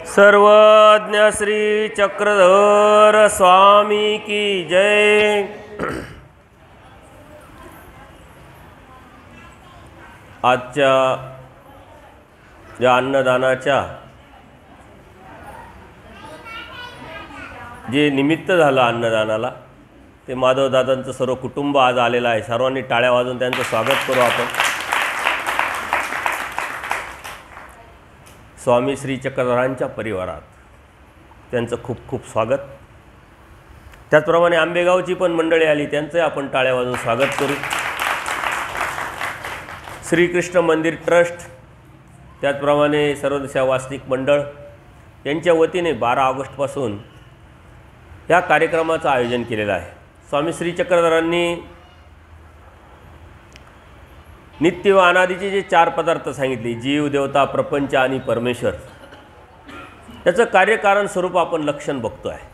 सर्वज्ञ श्री चक्रधर स्वामी की जय। आजच्या या अन्नदानाच्या जे निमित्त झालं अन्नदानाला, ते माधवदादांचं सर्व कुटुंब आज आलेलं आहे। सर्वांनी टाळ्या वाजवून त्यांचं स्वागत करू आपण। स्वामी श्री चक्रधरांच्या परिवारात त्यांचं खूप खूप स्वागत। त्याचप्रमाणे आंबेगावची पण मंडळी आली, त्यांचं आपण टाळ्या वाजवून स्वागत करू। श्रीकृष्ण मंदिर ट्रस्ट, त्याचप्रमाणे सर्वदिशा वासनिक मंडळ यांच्या वतीने 12 ऑगस्टपासून या कार्यक्रमाचं आयोजन केलेलं आहे। स्वामी श्री चक्रधरांनी नित्य व अनादीचे जे 4 पदार्थ सांगितले, जीव, देवता, प्रपंच आणि परमेश्वर, त्याचं कार्यकारण स्वरूप आपण लक्षण बघतो आहे।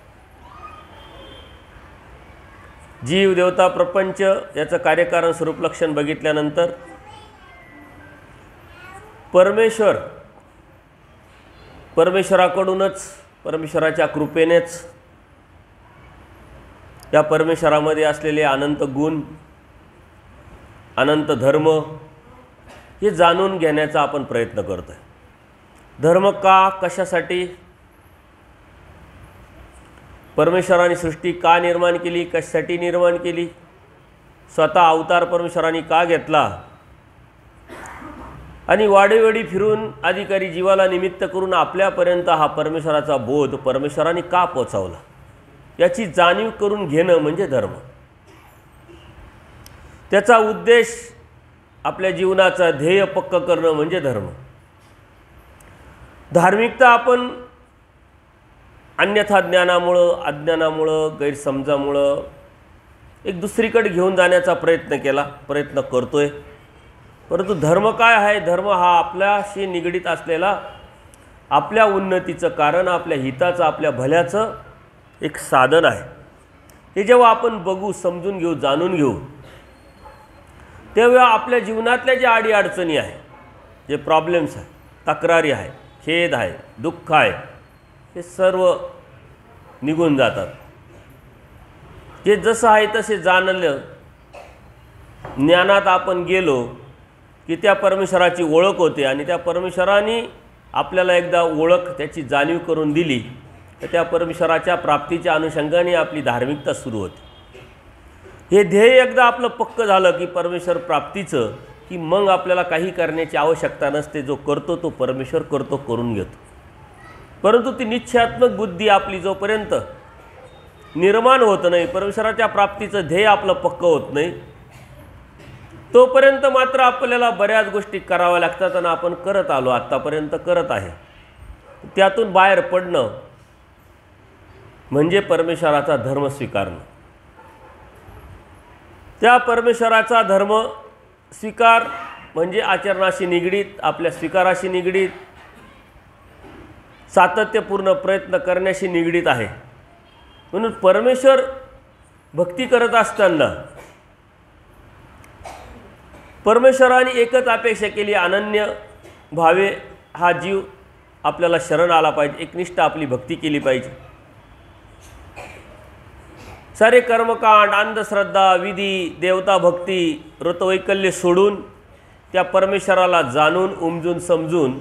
जीव, देवता, प्रपंच याचं कार्यकारण स्वरूप लक्षण बघितल्यानंतर परमेश्वराकडूनच, परमेश्वराच्या कृपेनेच या परमेश्वरामध्ये असलेले अनंत गुण, अनंत धर्म हे जाणून घेण्याचा आपण प्रयत्न करतो आहे। धर्म का, कशासाठी, परमेश्वराने सृष्टी का निर्माण केली, कशासाठी निर्माण केली, स्वतः अवतार परमेश्वराने का घेतला आणि वाडेवाडी फिरून अधिकारी जीवाला निमित्त करून आपल्यापर्यंत हा परमेश्वराचा बोध परमेश्वराने का पोहोचवला, याची जाणीव करून घेणं म्हणजे धर्म। त्याचा उद्देश, आपल्या जीवनाचा ध्येय पक्क करणं म्हणजे धर्म। धार्मिकता आपण अन्यथा ज्ञानामुळं, अज्ञानामुळं, गैरसमजामुळं एक दुसरीकडे घेऊन जाण्याचा प्रयत्न करतोय। परंतु धर्म काय आहे? धर्म हा आपल्याशी निगडीत असलेला, आपल्या उन्नतीचं कारण, आपल्या हिताचं, आपल्या भल्याचं एक साधन आहे। हे जेव्हा आपण बघू, समजून घेऊ, जाणून घेऊ, तेव्हा आपल्या जीवनातल्या ज्या अडीअडचणी आहे, जे प्रॉब्लेम्स आहे, तक्रारी आहे, खेद आहे, दुःख आहे, हे सर्व निघून जातात। जे जसं आहे तसे जाणलं, ज्ञानात आपण गेलो की त्या परमेश्वराची ओळख होते आणि त्या परमेश्वराने आपल्याला एकदा ओळख, त्याची जाणीव करून दिली तर त्या परमेश्वराच्या प्राप्तीच्या अनुषंगाने आपली धार्मिकता सुरू होते। हे ध्येय एकदा आपलं पक्क झालं की परमेश्वर प्राप्तीचं, की मग आपल्याला काही करण्याची आवश्यकता नसते। जो करतो तो परमेश्वर करतो, करून घेतो। परंतु ती निश्चयात्मक बुद्धी आपली जोपर्यंत निर्माण होत नाही, परमेश्वराच्या प्राप्तीचं ध्येय आपलं पक्क होत नाही, तोपर्यंत मात्र आपल्याला बऱ्याच गोष्टी कराव्या लागतात आणि आपण करत आलो, आत्तापर्यंत करत आहे। त्यातून बाहेर पडणं म्हणजे परमेश्वराचा धर्म स्वीकारणं। त्या परमेश्वराचा धर्म स्वीकार म्हणजे आचरणाशी निगडीत, आपल्या स्वीकाराशी निगडीत, सातत्यपूर्ण प्रयत्न करण्याशी निगडीत आहे। म्हणून परमेश्वर भक्ती करत असताना परमेश्वराने एकच अपेक्षा केली, अनन्य भावे हा जीव आपल्याला शरण आला पाहिजे, एकनिष्ठ आपली भक्ती केली पाहिजे। सारे कर्मकांड, अंधश्रद्धा, विधी, देवता भक्ती, व्रतवैकल्य सोडून त्या परमेश्वराला जाणून, उमजून, समजून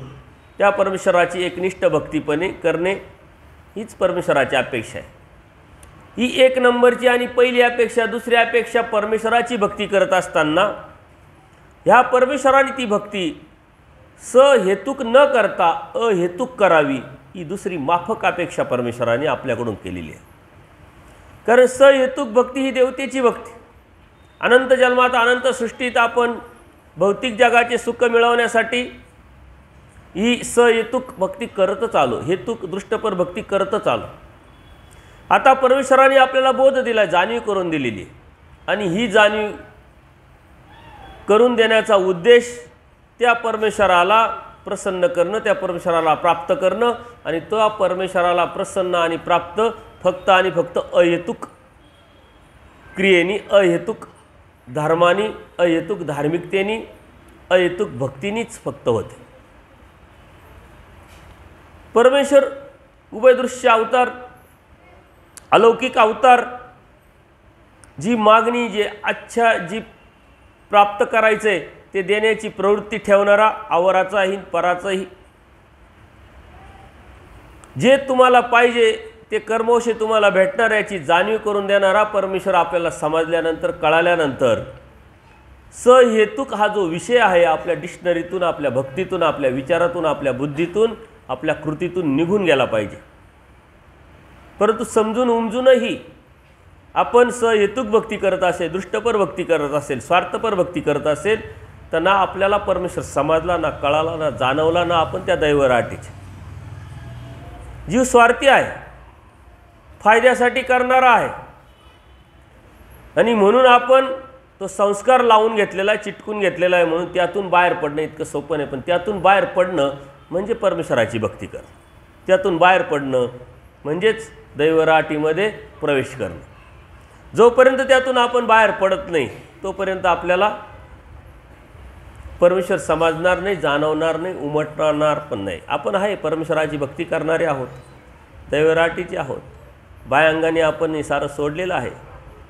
त्या परमेश्वराची एकनिष्ठ भक्तीपणे करणे हीच परमेश्वराची अपेक्षा आहे। ही 1 नंबरची आणि पहिली अपेक्षा। दुसरी अपेक्षा, परमेश्वराची भक्ती करत असताना ह्या परमेश्वराने ती भक्ती सहेतुक न करता अहेतुक करावी, ही दुसरी माफक अपेक्षा परमेश्वराने आपल्याकडून केलेली आहे। कारण सहेतुक भक्ती ही देवतेची भक्ती। अनंत जन्मात, अनंत सृष्टीत आपण भौतिक जगाचे सुख मिळवण्यासाठी ही सहेतुक भक्ती करतच आलो, हेतुक दृष्टपर भक्ती करतच आलो। आता परमेश्वराने आपल्याला बोध दिला, जाणीव करून दिलेली आहे आणि ही जाणीव करून देण्याचा उद्देश त्या परमेश्वराला प्रसन्न करणं, त्या परमेश्वराला प्राप्त करणं आणि त्या परमेश्वराला प्रसन्न आणि प्राप्त फक्त आणि फक्त अहेतुक क्रियेनी, अहेतुक धर्मानी, अहेतुक धार्मिकतेनी, अहेतुक भक्तीनीच फक्त होते। परमेश्वर उभयदृश्य अवतार, अलौकिक अवतार, जी मागणी, जी प्राप्त करायचे ते देण्याची प्रवृत्ती ठेवणारा, आवराचाही पराचाही, जे तुम्हाला पाहिजे ते कर्मवशे तुम्हाला भेटणार याची जाणीव करून देणारा परमेश्वर आपल्याला समजल्यानंतर, कळाल्यानंतर सहेतुक हा जो विषय आहे आपल्या डिक्शनरीतून, आपल्या भक्तीतून, आपल्या विचारातून, आपल्या बुद्धीतून, आपल्या कृतीतून निघून गेला पाहिजे. परंतु समजून उमजूनही आपण सहेतुक भक्ती करत असेल, दृष्टपर भक्ती करत असेल, स्वार्थपर भक्ती करत असेल तर ना आपल्याला परमेश्वर समजला, ना कळाला, ना जाणवला, ना आपण त्या दैवराटीचे. जीव स्वार्थी आहे, फायद्यासाठी करणारा आहे आणि म्हणून आपण तो संस्कार लावून घेतलेला आहे, चिटकून घेतलेला आहे, म्हणून त्यातून बाहेर पडणं इतकं सोपं नाही. पण त्यातून बाहेर पडणं म्हणजे परमेश्वराची भक्ती करणं, त्यातून बाहेर पडणं म्हणजेच दैवराटीमध्ये प्रवेश करणं. जोपर्यंत त्यातून आपण बाहेर पडत नाही तोपर्यंत आपल्याला परमेश्वर समजणार नाही, जाणवणार नाही, उमटणार पण नाही. आपण आहे परमेश्वराची भक्ती करणारे आहोत, दैवराटीचे आहोत, बाह्यांगाने आपण हे सारं सोडलेलं आहे.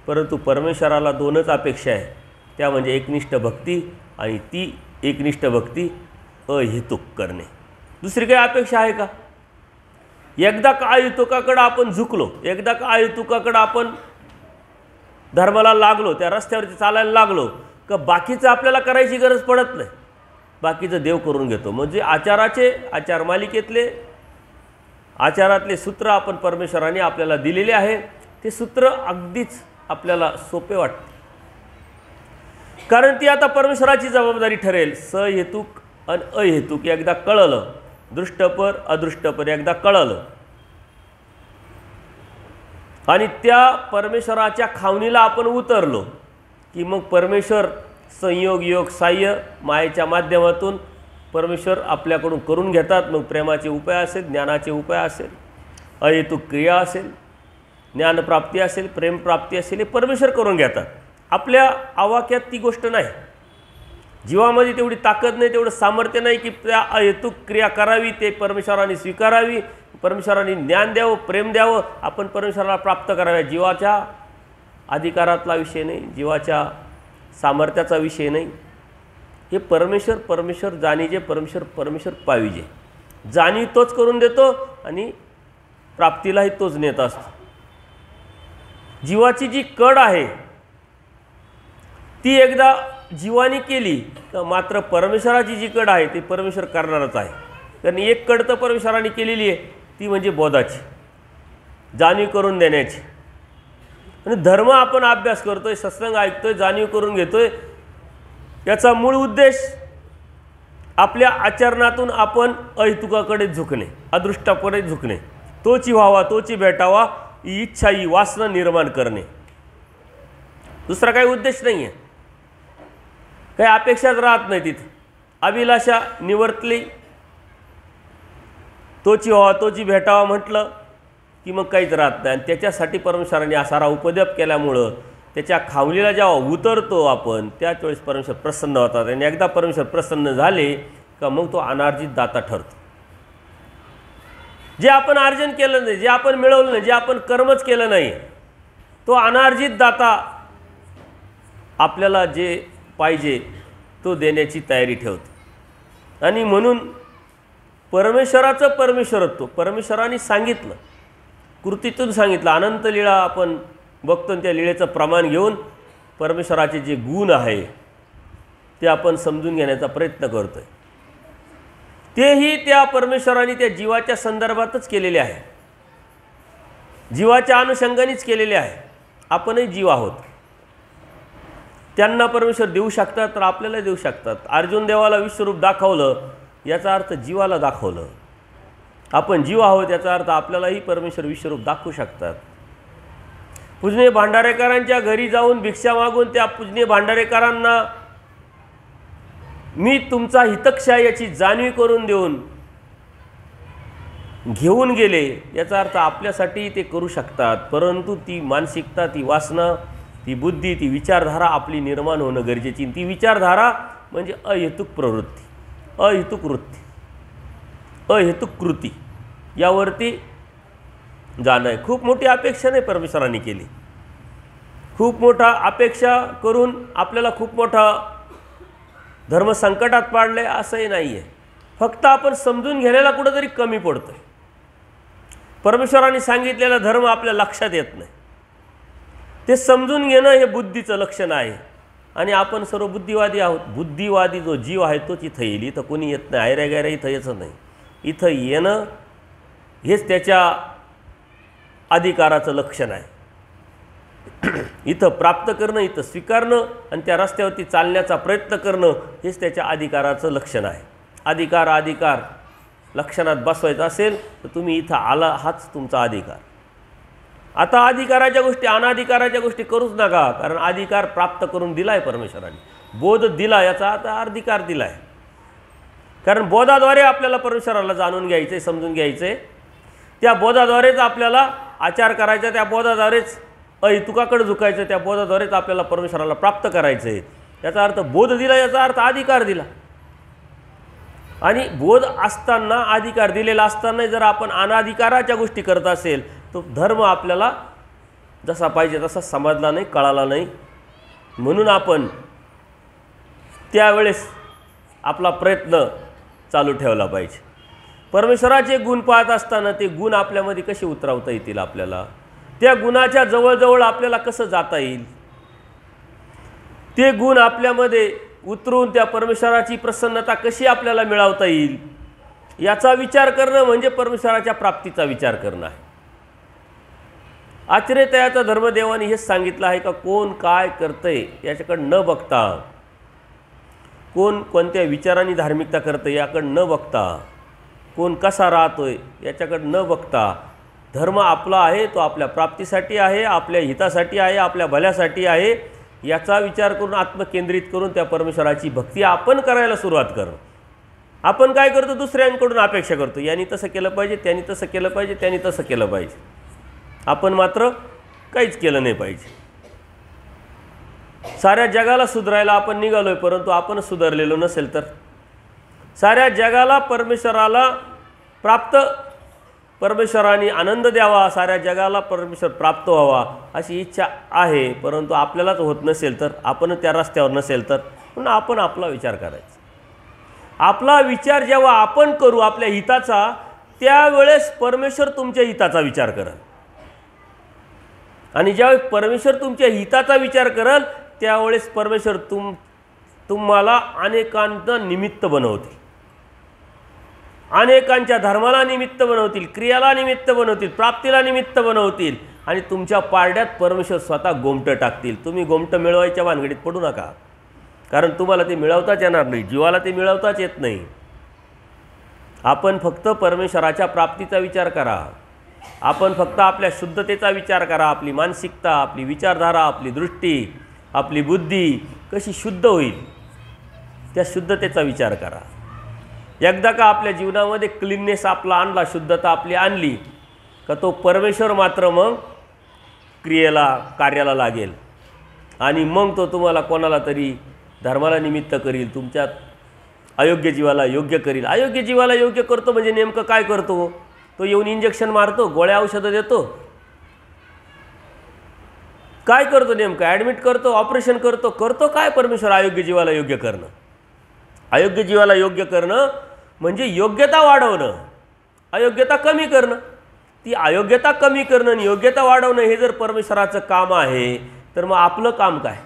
परंतु परमेश्वराला दोनच अपेक्षा आहे, त्या म्हणजे एकनिष्ठ भक्ती आणि ती एकनिष्ठ भक्ती अहेतुक करणे. दुसरी काही अपेक्षा आहे का? एकदा का अहेतुकाकडे आपण झुकलो, एकदा का अहेतुकाकडे आपण धर्माला लागलो, त्या रस्त्यावरती चालायला लागलो का बाकीचं आपल्याला करायची गरज पडत नाही, बाकीचं देव करून घेतो. म्हणजे आचार मालिकेतले आचारातले सूत्र आपण परमेश्वराने आपल्याला दिलेले आहे. ते सूत्र अगदीच आपल्याला सोपे वाटते, कारण ती आता परमेश्वराची जबाबदारी ठरेल. सहेतुक आणि अहेतुक एकदा कळलं, दृष्टपर अदृष्टपर एकदा कळलं आणि त्या परमेश्वराच्या खावणीला आपण उतरलो की मग परमेश्वर संयोग, योग, साह्य, मायेच्या माध्यमातून परमेश्वर आपल्याकडून करून घेतात. मग प्रेमाचे उपाय असेल, ज्ञानाचे उपाय असेल, अहेतुक क्रिया असेल, ज्ञानप्राप्ती असेल, प्रेमप्राप्ती असेल, हे परमेश्वर करून घेतात. आपल्या आवाक्यात ती गोष्ट नाही, जीवामध्ये तेवढी ताकद नाही, तेवढं सामर्थ्य नाही की त्या अहेतुक क्रिया करावी, ते परमेश्वराने स्वीकारावी, परमेश्वराने ज्ञान द्यावं, प्रेम द्यावं, आपण परमेश्वराला प्राप्त कराव्या. जीवाच्या अधिकारातला विषय नाही, जीवाच्या सामर्थ्याचा विषय नाही. हे परमेश्वर जाणीजे, परमेश्वर पाविजे. जाणीव तोच करून देतो आणि प्राप्तीलाही तोच नेत असतो. जीवाची जी कड आहे ती एकदा जीवानी केली तर मात्र परमेश्वराची जी कड आहे ती परमेश्वर करणारच आहे. कारण एक कड तर परमेश्वराने केलेली आहे, ती म्हणजे बोधाची, जाणीव करून देण्याची. आणि धर्म आपण अभ्यास करतोय, सत्संग ऐकतोय, जाणीव करून घेतोय, याचा मूळ उद्देश आपल्या आचरणातून आपण अहेतुकाकडे झुकणे, अदृष्टाकडे झुकणे, तोची व्हावा, तोची भेटावा ही इच्छा, ही वासना निर्माण करणे. दुसरा काही उद्देश नाही आहे, काही अपेक्षाच राहत नाही. तिथे अभिलाषा निवर्तली, तोची व्हावा, तोची भेटावा म्हटलं की मग काहीच राहत नाही. आणि त्याच्यासाठी परमेश्वराने हा सारा उपदेश केल्यामुळं त्याच्या खावलीला जेव्हा उतरतो आपण त्याच वेळेस परमेश्वर प्रसन्न होतात. आणि एकदा परमेश्वर प्रसन्न झाले का मग तो अनार्जित दाता ठरतो. जे आपण अर्जन केलं नाही, जे आपण मिळवलं नाही, जे आपण कर्मच केलं नाही, तो अनार्जित दाता आपल्याला जे पाहिजे तो देण्याची तयारी ठेवतो. आणि म्हणून परमेश्वराचं परमेश्वरत्व परमेश्वराने सांगितलं, कृतीतून सांगितलं. अनंत लीळा आपण बघतो, त्या लीळेचं प्रमाण घेऊन परमेश्वराचे जे गुण आहे ते आपण समजून घेण्याचा प्रयत्न करतो आहे. तेही त्या परमेश्वराने त्या जीवाच्या संदर्भातच केलेले आहे, जीवाच्या अनुषंगानेच केलेले आहे. आपणही जीव आहोत, त्यांना परमेश्वर देऊ शकतात तर आपल्याला देऊ शकतात. अर्जुन देवाला विश्वरूप दाखवलं याचा अर्थ जीवाला दाखवलं. आपण जीव आहोत याचा अर्थ आपल्यालाही परमेश्वर विश्वरूप दाखवू शकतात. पूजनीय भांडारेकरांच्या घरी जाऊन भिक्षा मागून त्या पूजनीय भांडारेकरांना मी तुमचा हितक्षय याची जाणीव करून देऊन घेऊन गेले, याचा अर्थ आपल्यासाठी ते करू शकतात. परंतु ती मानसिकता, ती वासना, ती बुद्धी, ती विचारधारा आपली निर्माण होणं गरजेची. ती विचारधारा म्हणजे अहेतुक प्रवृत्ती, अहेतुक वृत्ती, अहेतुक कृती, यावरती जाणं आहे. खूप मोठी अपेक्षा नाही परमेश्वरांनी केली. खूप मोठा अपेक्षा करून आपल्याला खूप मोठा धर्म संकटात पाडले असंही नाही आहे. फक्त आपण समजून घेण्याला कुठंतरी कमी पडतो आहे. परमेश्वरांनी सांगितलेला धर्म आपल्या लक्षात येत नाही. ते समजून घेणं हे बुद्धीचं लक्षण आहे. आणि आपण सर्व बुद्धिवादी आहोत. बुद्धिवादी जो जीव आहे तोच इथं येईल. इथं कोणी येत नाही. आयऱ्या गैऱ्या इथं यायचं नाही. इथं येणं हेच त्याच्या अधिकाराचं लक्षण आहे. इथं प्राप्त करणं, इथं स्वीकारणं आणि त्या रस्त्यावरती चालण्याचा प्रयत्न करणं हेच त्याच्या अधिकाराचं लक्षण आहे. अधिकार लक्षणात बसवायचा असेल तर तुम्ही इथं आला, हाच तुमचा अधिकार. आता अधिकाराच्या गोष्टी अनाधिकाराच्या गोष्टी करूच नका, कारण अधिकार प्राप्त करून दिला आहे परमेश्वराने. बोध दिला याचा आता अधिकार दिला आहे. कारण बोधाद्वारे आपल्याला परमेश्वराला जाणून घ्यायचं आहे, समजून घ्यायचं आहे. त्या बोधाद्वारेच आपल्याला आचार करायचा, त्या बोधाद्वारेच तुकाकडे झुकायचं, त्या बोधाद्वारेच आपल्याला परमेश्वराला प्राप्त करायचं आहे. याचा अर्थ बोध दिला, याचा अर्थ अधिकार दिला. आणि बोध असताना, अधिकार दिलेला असताना जर आपण अनाधिकाराच्या गोष्टी करत असेल तो धर्म आपल्याला जसा पाहिजे तसा समजला नाही, कळाला नाही. म्हणून आपण त्यावेळेस आपला प्रयत्न चालू ठेवला पाहिजे. परमेश्वराचे गुण पाहत असताना ते गुण आपल्यामध्ये कसे उतरवता येतील, आपल्याला त्या गुणाच्या जवळजवळ आपल्याला कसं जाता येईल, ते गुण आपल्यामध्ये उतरून त्या परमेश्वराची प्रसन्नता कशी आपल्याला मिळवता येईल याचा विचार करणं म्हणजे परमेश्वराच्या प्राप्तीचा विचार करणं आहे. आश्चर्यतयाचा धर्मदेवाने हेच सांगितलं आहे का कोण काय करतंय याच्याकडे न बघता, कोण कोणत्या विचारांनी धार्मिकता करतंय याकडे न बघता, कोण कसा राहतोय याच्याकडे न बघता, धर्म आपला आहे तो आपल्या प्राप्तीसाठी आहे, आपल्या हितासाठी आहे, आपल्या भल्यासाठी आहे याचा विचार करून आत्मकेंद्रित करून त्या परमेश्वराची भक्ती आपण करायला सुरुवात करणं. आपण काय करतो, दुसऱ्यांकडून अपेक्षा करतो, यांनी तसं केलं पाहिजे, त्यांनी तसं केलं पाहिजे, त्यांनी तसं केलं पाहिजे. आपण मात्र काहीच केलं नाही पाहिजे. साऱ्या जगाला सुधारायला आपण निघालोय, परंतु आपण सुधारलेलो नसेल तर साऱ्या जगाला परमेश्वराला प्राप्त, परमेश्वराने आनंद द्यावा, साऱ्या जगाला परमेश्वर प्राप्त व्हावा अशी इच्छा आहे, परंतु आपल्यालाच होत नसेल तर, आपण त्या रस्त्यावर नसेल तर म्हणून आपण आपला विचार करायचा. आपला विचार जेव्हा आपण करू आपल्या हिताचा, त्यावेळेस परमेश्वर तुमच्या हिताचा विचार करेल. आणि ज्यावेळेस परमेश्वर तुमच्या हिताचा विचार करेल त्यावेळेस परमेश्वर तुम्हाला अनेकांचं निमित्त बनवतील, अनेकांच्या धर्माला निमित्त बनवतील, क्रियाला निमित्त बनवतील, प्राप्तीला निमित्त बनवतील आणि तुमच्या पारड्यात परमेश्वर स्वतः गोमटं टाकतील. तुम्ही गोमटं मिळवायच्या भानगडीत पडू नका, कारण तुम्हाला ते मिळवताच येणार नाही, जीवाला ते मिळवताच येत नाही. आपण फक्त परमेश्वराच्या प्राप्तीचा विचार करा. आपण फक्त आपल्या शुद्धतेचा विचार करा. आपली मानसिकता, आपली विचारधारा, आपली दृष्टी, आपली बुद्धी कशी शुद्ध होईल त्या शुद्धतेचा विचार करा. एकदा का आपल्या जीवनामध्ये क्लीननेस आपला आणला, शुद्धता आपली आणली का तो परमेश्वर मात्र मग क्रियेला, कार्याला लागेल आणि मग तो तुम्हाला कोणाला तरी धर्माला निमित्त करील, तुमच्यात अयोग्य जीवाला योग्य करील. अयोग्य जीवाला योग्य करतो म्हणजे नेमकं काय करतो, तो येऊन इंजेक्शन मारतो, गोळ्या औषधं देतो, काय करतो नेमकं, ॲडमिट करतो, ऑपरेशन करतो, करतो काय परमेश्वर अयोग्य जीवाला योग्य करणं. अयोग्य जीवाला योग्य करणं म्हणजे योग्यता वाढवणं, अयोग्यता कमी करणं. ती अयोग्यता कमी करणं आणि योग्यता वाढवणं हे जर परमेश्वराचं काम आहे तर मग आपलं काम काय,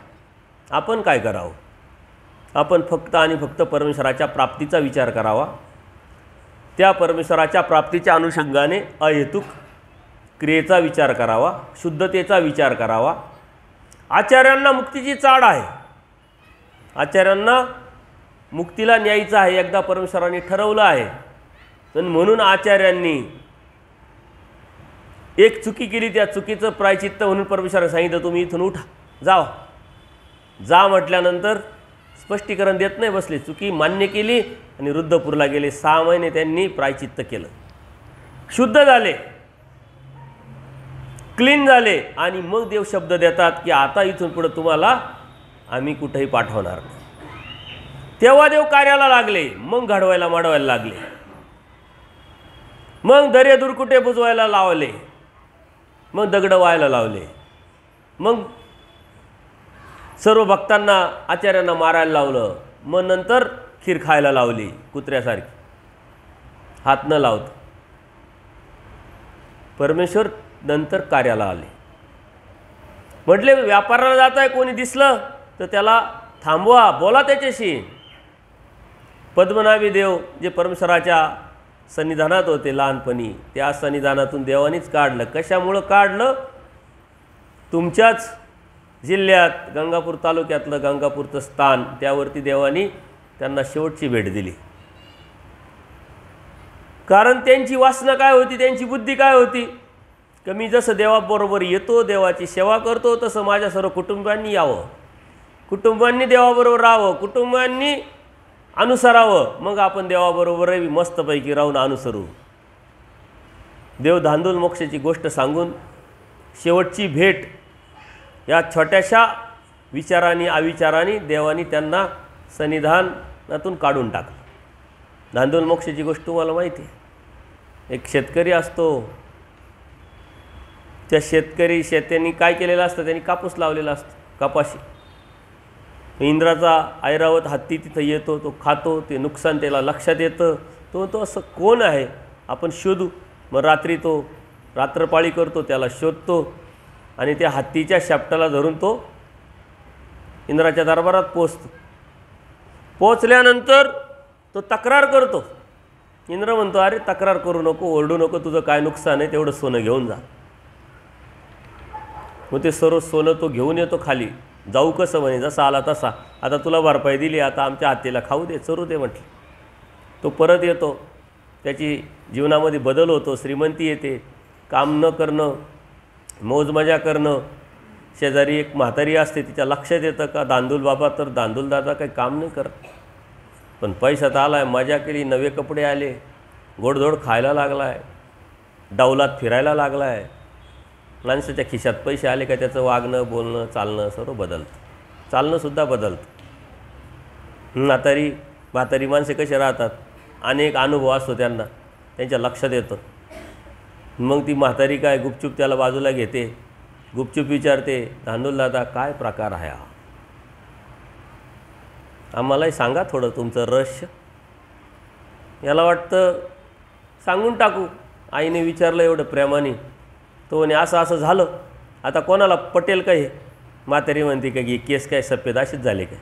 आपण काय करावं. आपण फक्त आणि फक्त परमेश्वराच्या प्राप्तीचा विचार करावा. त्या परमेश्वराच्या प्राप्तीच्या अनुषंगाने अहेतुक क्रियेचा विचार करावा, शुद्धतेचा विचार करावा. आचार्यांना मुक्तीची चाड आहे, आचार्यांना मुक्तीला न्यायचं आहे, एकदा परमेश्वराने ठरवलं आहे. म्हणून आचार्यांनी एक चुकी केली, त्या चुकीचं प्रायचित्त म्हणून परमेश्वराने सांगितलं तुम्ही इथून उठा, जावा. जा म्हटल्यानंतर स्पष्टीकरण देत नाही बसले, चुकी मान्य केली आणि रुद्धपूरला गेले. 6 महिने त्यांनी प्रायचित्त केलं, शुद्ध झाले, क्लीन झाले आणि मग देव शब्द देतात की आता इथून पुढे तुम्हाला आम्ही कुठेही पाठवणार नाही. तेव्हा देव कार्याला लागले, मग घडवायला माडवायला लागले, मग दर्या दुर्कुटे बुजवायला लावले, मग दगड व्हायला लावले, मग सर्व भक्तांना आचार्यांना मारायला लावलं, मग नंतर खीर खायला लावली कुत्र्यासारखी, हात न लावत. परमेश्वर नंतर कार्याला आले. म्हटले व्यापाराला जात आहे कोणी दिसलं तर त्याला थांबवा, बोला त्याच्याशी. पद्मनाभी देव जे परमेश्वराच्या सन्निधानात होते लहानपणी, त्या सन्निधानातून देवानीच काढलं. कशामुळं काढलं? तुमच्याच जिल्ह्यात गंगापूर तालुक्यातलं गंगापूरचं स्थान, त्यावरती देवानी त्यांना शेवटची भेट दिली. कारण त्यांची वासना काय होती, त्यांची बुद्धी काय होती, की मी जसं देवाबरोबर येतो, देवाची सेवा करतो, तसं माझ्या सर्व कुटुंबांनी यावं, कुटुंबांनी देवाबरोबर राहावं, कुटुंबांनी अनुसरावं, मग आपण देवाबरोबरही मस्तपैकी राहून अनुसरू. देव धांदूल मोक्षाची गोष्ट सांगून शेवटची भेट या छोट्याशा विचारांनी अविचारांनी देवानी त्यांना सन्निधानातून काढून टाकलं. धांदूल मोक्षाची गोष्ट तुम्हाला माहिती आहे. एक शेतकरी असतो, त्या शेत्यांनी काय केलेलं असतं, त्यांनी कापूस लावलेला असतो, कपाशी. इंद्राचा ऐरावत हत्ती तिथं येतो, तो खातो, ते नुकसान त्याला लक्षात येतं. तो असं कोण आहे, आपण शोधू. मग रात्री तो रात्रपाळी करतो, त्याला शोधतो आणि त्या हत्तीच्या शापटाला धरून तो इंद्राच्या दरबारात पोचतो. पोचल्यानंतर तो तक्रार करतो. इंद्र म्हणतो, अरे तक्रार करू नको, ओरडू नको, तुझं काय नुकसान आहे, तेवढं सोनं घेऊन जा. मग ते सर्व सोनं तो घेऊन येतो खाली. जाऊ कसं म्हणे, जसा आला तसा. आता तुला भरपाई दिली, आता आमच्या हत्तीला खाऊ दे, चरू दे म्हटलं. तो परत येतो, त्याची जीवनामध्ये बदल होतो, श्रीमंती येते, काम न करणं, मौज मजा करणं. शेजारी एक म्हातारी असते, तिच्या लक्षात येतं का धांदूल बाबा तर धांदूल दादा काही काम नाही करत, पण पैशात आला आहे, मजा केली, नवे कपडे आले, गोडधोड खायला लागला आहे, डावलात फिरायला लागला आहे. माणसाच्या खिशात पैसे आले का त्याचं वागणं, बोलणं, चालणं सर्व बदलतं, चालणंसुद्धा बदलतं. म्हातारी माणसे कसे राहतात, अनेक अनुभव असतो त्यांना, त्यांच्या लक्षात येतं. मग ती म्हातारी काय गुपचूप त्याला बाजूला घेते, गुपचूप विचारते, धांदूल दादा काय प्रकार आहे हा, आम्हालाही सांगा थोडं तुमचं रहस्य. याला वाटतं सांगून टाकू. आईने विचारलं एवढं प्रेमाने. तो म्हणे असं असं झालं, आता कोणाला पटेल का हे. म्हातारी म्हणते का की केस काय सफेद असेच झाले काय,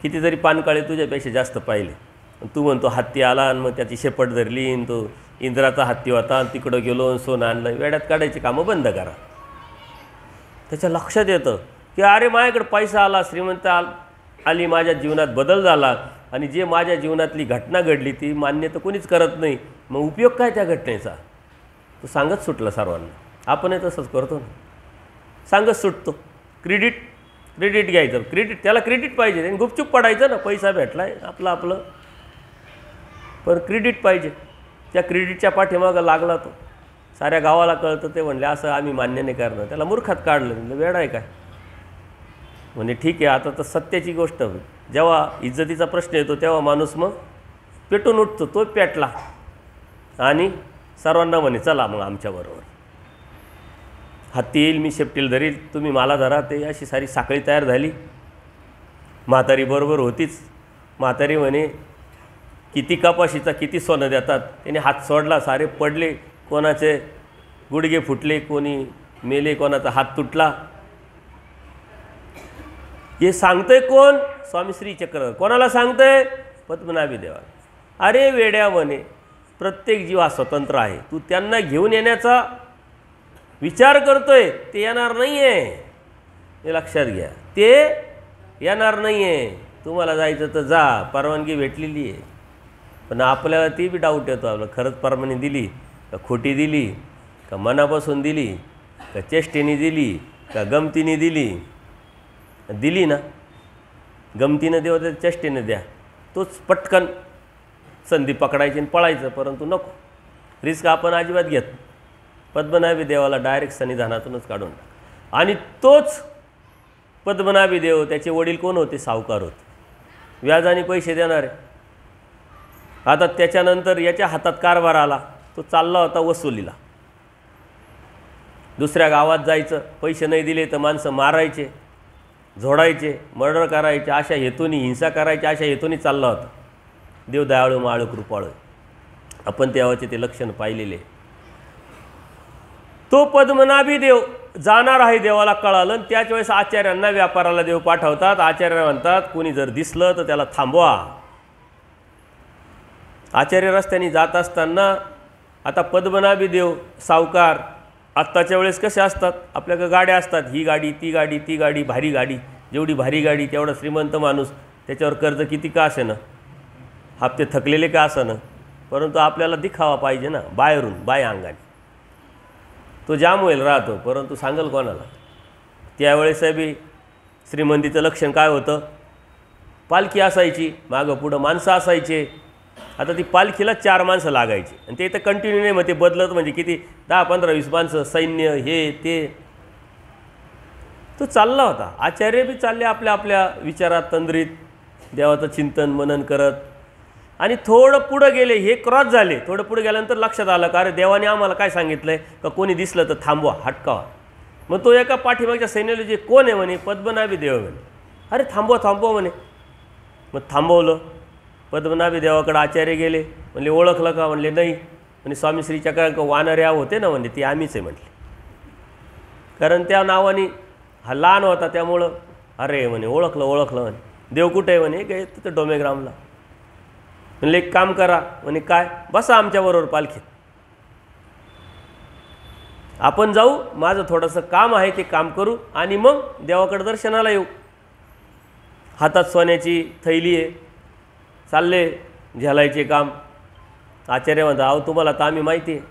कितीतरी पानकाळे तुझ्यापेक्षा जास्त पाहिले. तू म्हणतो हत्ती आला आणि मग त्याची शेपट धरली आणि तो इंद्राचा हत्ती होता आणि तिकडं गेलो आणि सोनं आणलं. वेड्यात काढायची कामं बंद करा. त्याच्या लक्षात येतं की अरे माझ्याकडे पैसा आला, श्रीमंत आली, माझ्या जीवनात बदल झाला आणि जे माझ्या जीवनातली घटना घडली ती मान्य तर कोणीच करत नाही, मग उपयोग काय त्या घटनेचा. तो सांगत सुटला सर्वांना. आपणही तसंच करतो ना, सांगत सुटतो. क्रेडिट घ्यायचं, त्याला क्रेडिट पाहिजे आणि गुपचूप पडायचं ना, पैसा भेटला आहे आपलं, पण क्रेडिट पाहिजे. त्या क्रेडिटच्या पाठीमागं लागला तो. साऱ्या गावाला कळतं. ते म्हणले असं आम्ही मान्य नाही करणार. त्याला मूर्खात काढलं. म्हणजे वेळ आहे काय. म्हणजे ठीक आहे, आता तर सत्याची गोष्ट. जेव्हा इज्जतीचा प्रश्न येतो तेव्हा माणूस मग पेटून उठतो. तो पेटला आणि सर्वांना म्हणे चला मग आमच्याबरोबर, हत्ती येईल, मी शेपटील धरील, तुम्ही मला धरा. ते अशी सारी साखळी तयार झाली. म्हातारी बरोबर होतीच. म्हातारी म्हणे किती कपाशीचा किती सोनं देतात. त्याने हात सोडला, सारे पडले, कोणाचे गुडघे फुटले, कोणी मेले, कोणाचा हात तुटला. हे सांगतंय कोण? स्वामी श्री चक्र. कोणाला सांगतंय? पद्मनाभी देवाला. अरे वेड्या म्हणे, प्रत्येक जीव हा स्वतंत्र आहे. तू त्यांना घेऊन येण्याचा विचार करतोय, ते येणार नाही आहे, हे लक्षात घ्या. ते येणार नाही आहे. तुम्हाला जायचं तर जा, परवानगी भेटलेली आहे. पण आपल्याला ती बी डाऊट येतो, आपलं खरंच परवानगी दिली का खोटी दिली, का मनापासून दिली, का चेष्टेने दिली, का गमतीने दिली. दिली ना, गमतीनं देव तर चेष्टेने द्या. तोच पटकन संधी पकडायची आणि पळायचं. परंतु नको, रिस्क आपण अजिबात घेत. पद्मनाभी देवाला डायरेक्ट सन्निधानातूनच काढून टाक. आणि तोच पद्मनाभी देव, त्याचे वडील कोण होते? सावकार होते, व्याजाने पैसे देणारे. आता त्याच्यानंतर याच्या हातात कारभार आला. तो चालला होता वसुलीला. दुसऱ्या गावात जायचं, पैसे नाही दिले तर माणसं मारायचे, झोडायचे, मर्डर करायचे, अशा हेतूनी हिंसा करायची, अशा हेतूनी चालला होता. देव दयाळू माळू कृपाळू. आपण तेव्हाचे ते लक्षण पाहिलेले. तो पद्मनाभी देव जाणार आहे देवाला कळालं. त्याच वेळेस आचार्यांना व्यापाराला देव पाठवतात. आचार्य म्हणतात कोणी जर दिसलं तर त्याला थांबवा. आचार्य रस्त्याने जात असताना आता पद्मनाभी देव सावकार आत्ताच्या वेळेस कसे असतात, आपल्याकडे गाड्या असतात, ही गाडी ती गाडी ती गाडी, भारी गाडी, जेवढी भारी गाडी तेवढा श्रीमंत माणूस, त्याच्यावर कर्ज किती का असे ना, हप्ते थकलेले का असं ना, परंतु आपल्याला दिखावा पाहिजे ना, बाहेरून बाय अंगाने. तो जाम होईल राहतो, परंतु सांगल कोणाला. त्यावेळेस बी श्रीमंतीचं लक्षण काय होतं, पालखी असायची, मागं पुढं माणसं असायचे. आता ती पालखीला 4 माणसं लागायची आणि ते तर कंटिन्यू नाही, मग ते बदलत म्हणजे किती 10, 15, 20 माणसं, सैन्य, हे ते. तो चालला होता. आचार्य बी चालले आपल्या आपल्या विचारात तंद्रीत, देवाचं चिंतन मनन करत. आणि थोडं पुढं गेले, हे क्रॉस झाले. थोडं पुढे गेल्यानंतर लक्षात आलं का अरे देवाने आम्हाला काय सांगितलं आहे का कोणी दिसलं तर थांबवा, हटकावा. मग तो एका पाठीमागच्या सैन्याला जे कोण आहे म्हणे, पद्मनाभी देव म्हणे. अरे थांबवा थांबवा म्हणे. मग थांबवलं. पद्मनाभी देवाकडे आचार्य गेले. म्हणले ओळखलं का? म्हणले नाही. म्हणजे स्वामी श्री चक्रांक वानर्या होते ना, म्हणजे ती आम्हीच आहे म्हटले. कारण त्या नावाने हा लहान होता त्यामुळं अरे म्हणे ओळखलं ओळखलं म्हणे. देव कुठे आहे म्हणे, काय तिथं डोमेग्रामला. म्हणले एक काम करा म्हणे, काय, बसा आमच्याबरोबर पालखीत, आपण जाऊ, माझं थोडंसं काम आहे ते काम करू आणि मग देवाकडे दर्शनाला येऊ. हातात सोन्याची थैली आहे, चालले झेलायचे काम. आचार्य म्हणता अहो तुम्हाला तर आम्ही माहिती आहे,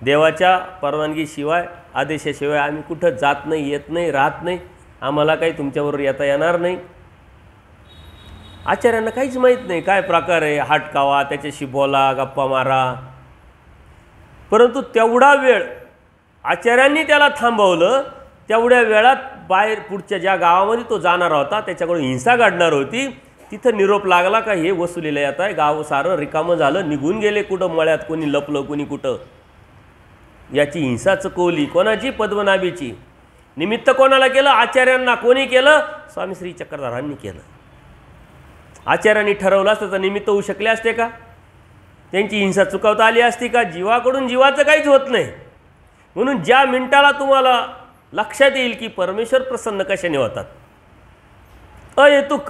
देवाच्या परवानगीशिवाय आदेशाशिवाय आम्ही कुठं जात नाही, येत नाही, राहत नाही, आम्हाला काही तुमच्याबरोबर येता येणार नाही. आचार्यांना काहीच माहीत नाही काय प्रकार आहे, हटकावा, त्याच्याशी बोला, गप्पा मारा. परंतु तेवढा वेळ आचार्यांनी त्याला थांबवलं. तेवढ्या वेळात बाहेर पुढच्या ज्या गावामध्ये तो जाणार होता त्याच्याकडून हिंसा घडणार होती, तिथं निरोप लागला का हे वसुलीला येत आहे, गाव सारं रिकामं झालं, निघून गेले कुठं मळ्यात, कोणी लपलं कोणी कुठं. याची हिंसा चकवली कोणाची? पद्मनाभीची. निमित्त कोणाला केलं? आचार्यांना. कोणी केलं? स्वामी श्री चक्रधरांनी केलं. आचार्यांनी ठरवलं असतं तर निमित्त होऊ शकले असते का? त्यांची हिंसा चुकवता आली असती का? जीवाकडून जीवाचं काहीच होत नाही. म्हणून ज्या मिनिटाला तुम्हाला लक्षात येईल की परमेश्वर प्रसन्न कशाने होतात, अहेतुक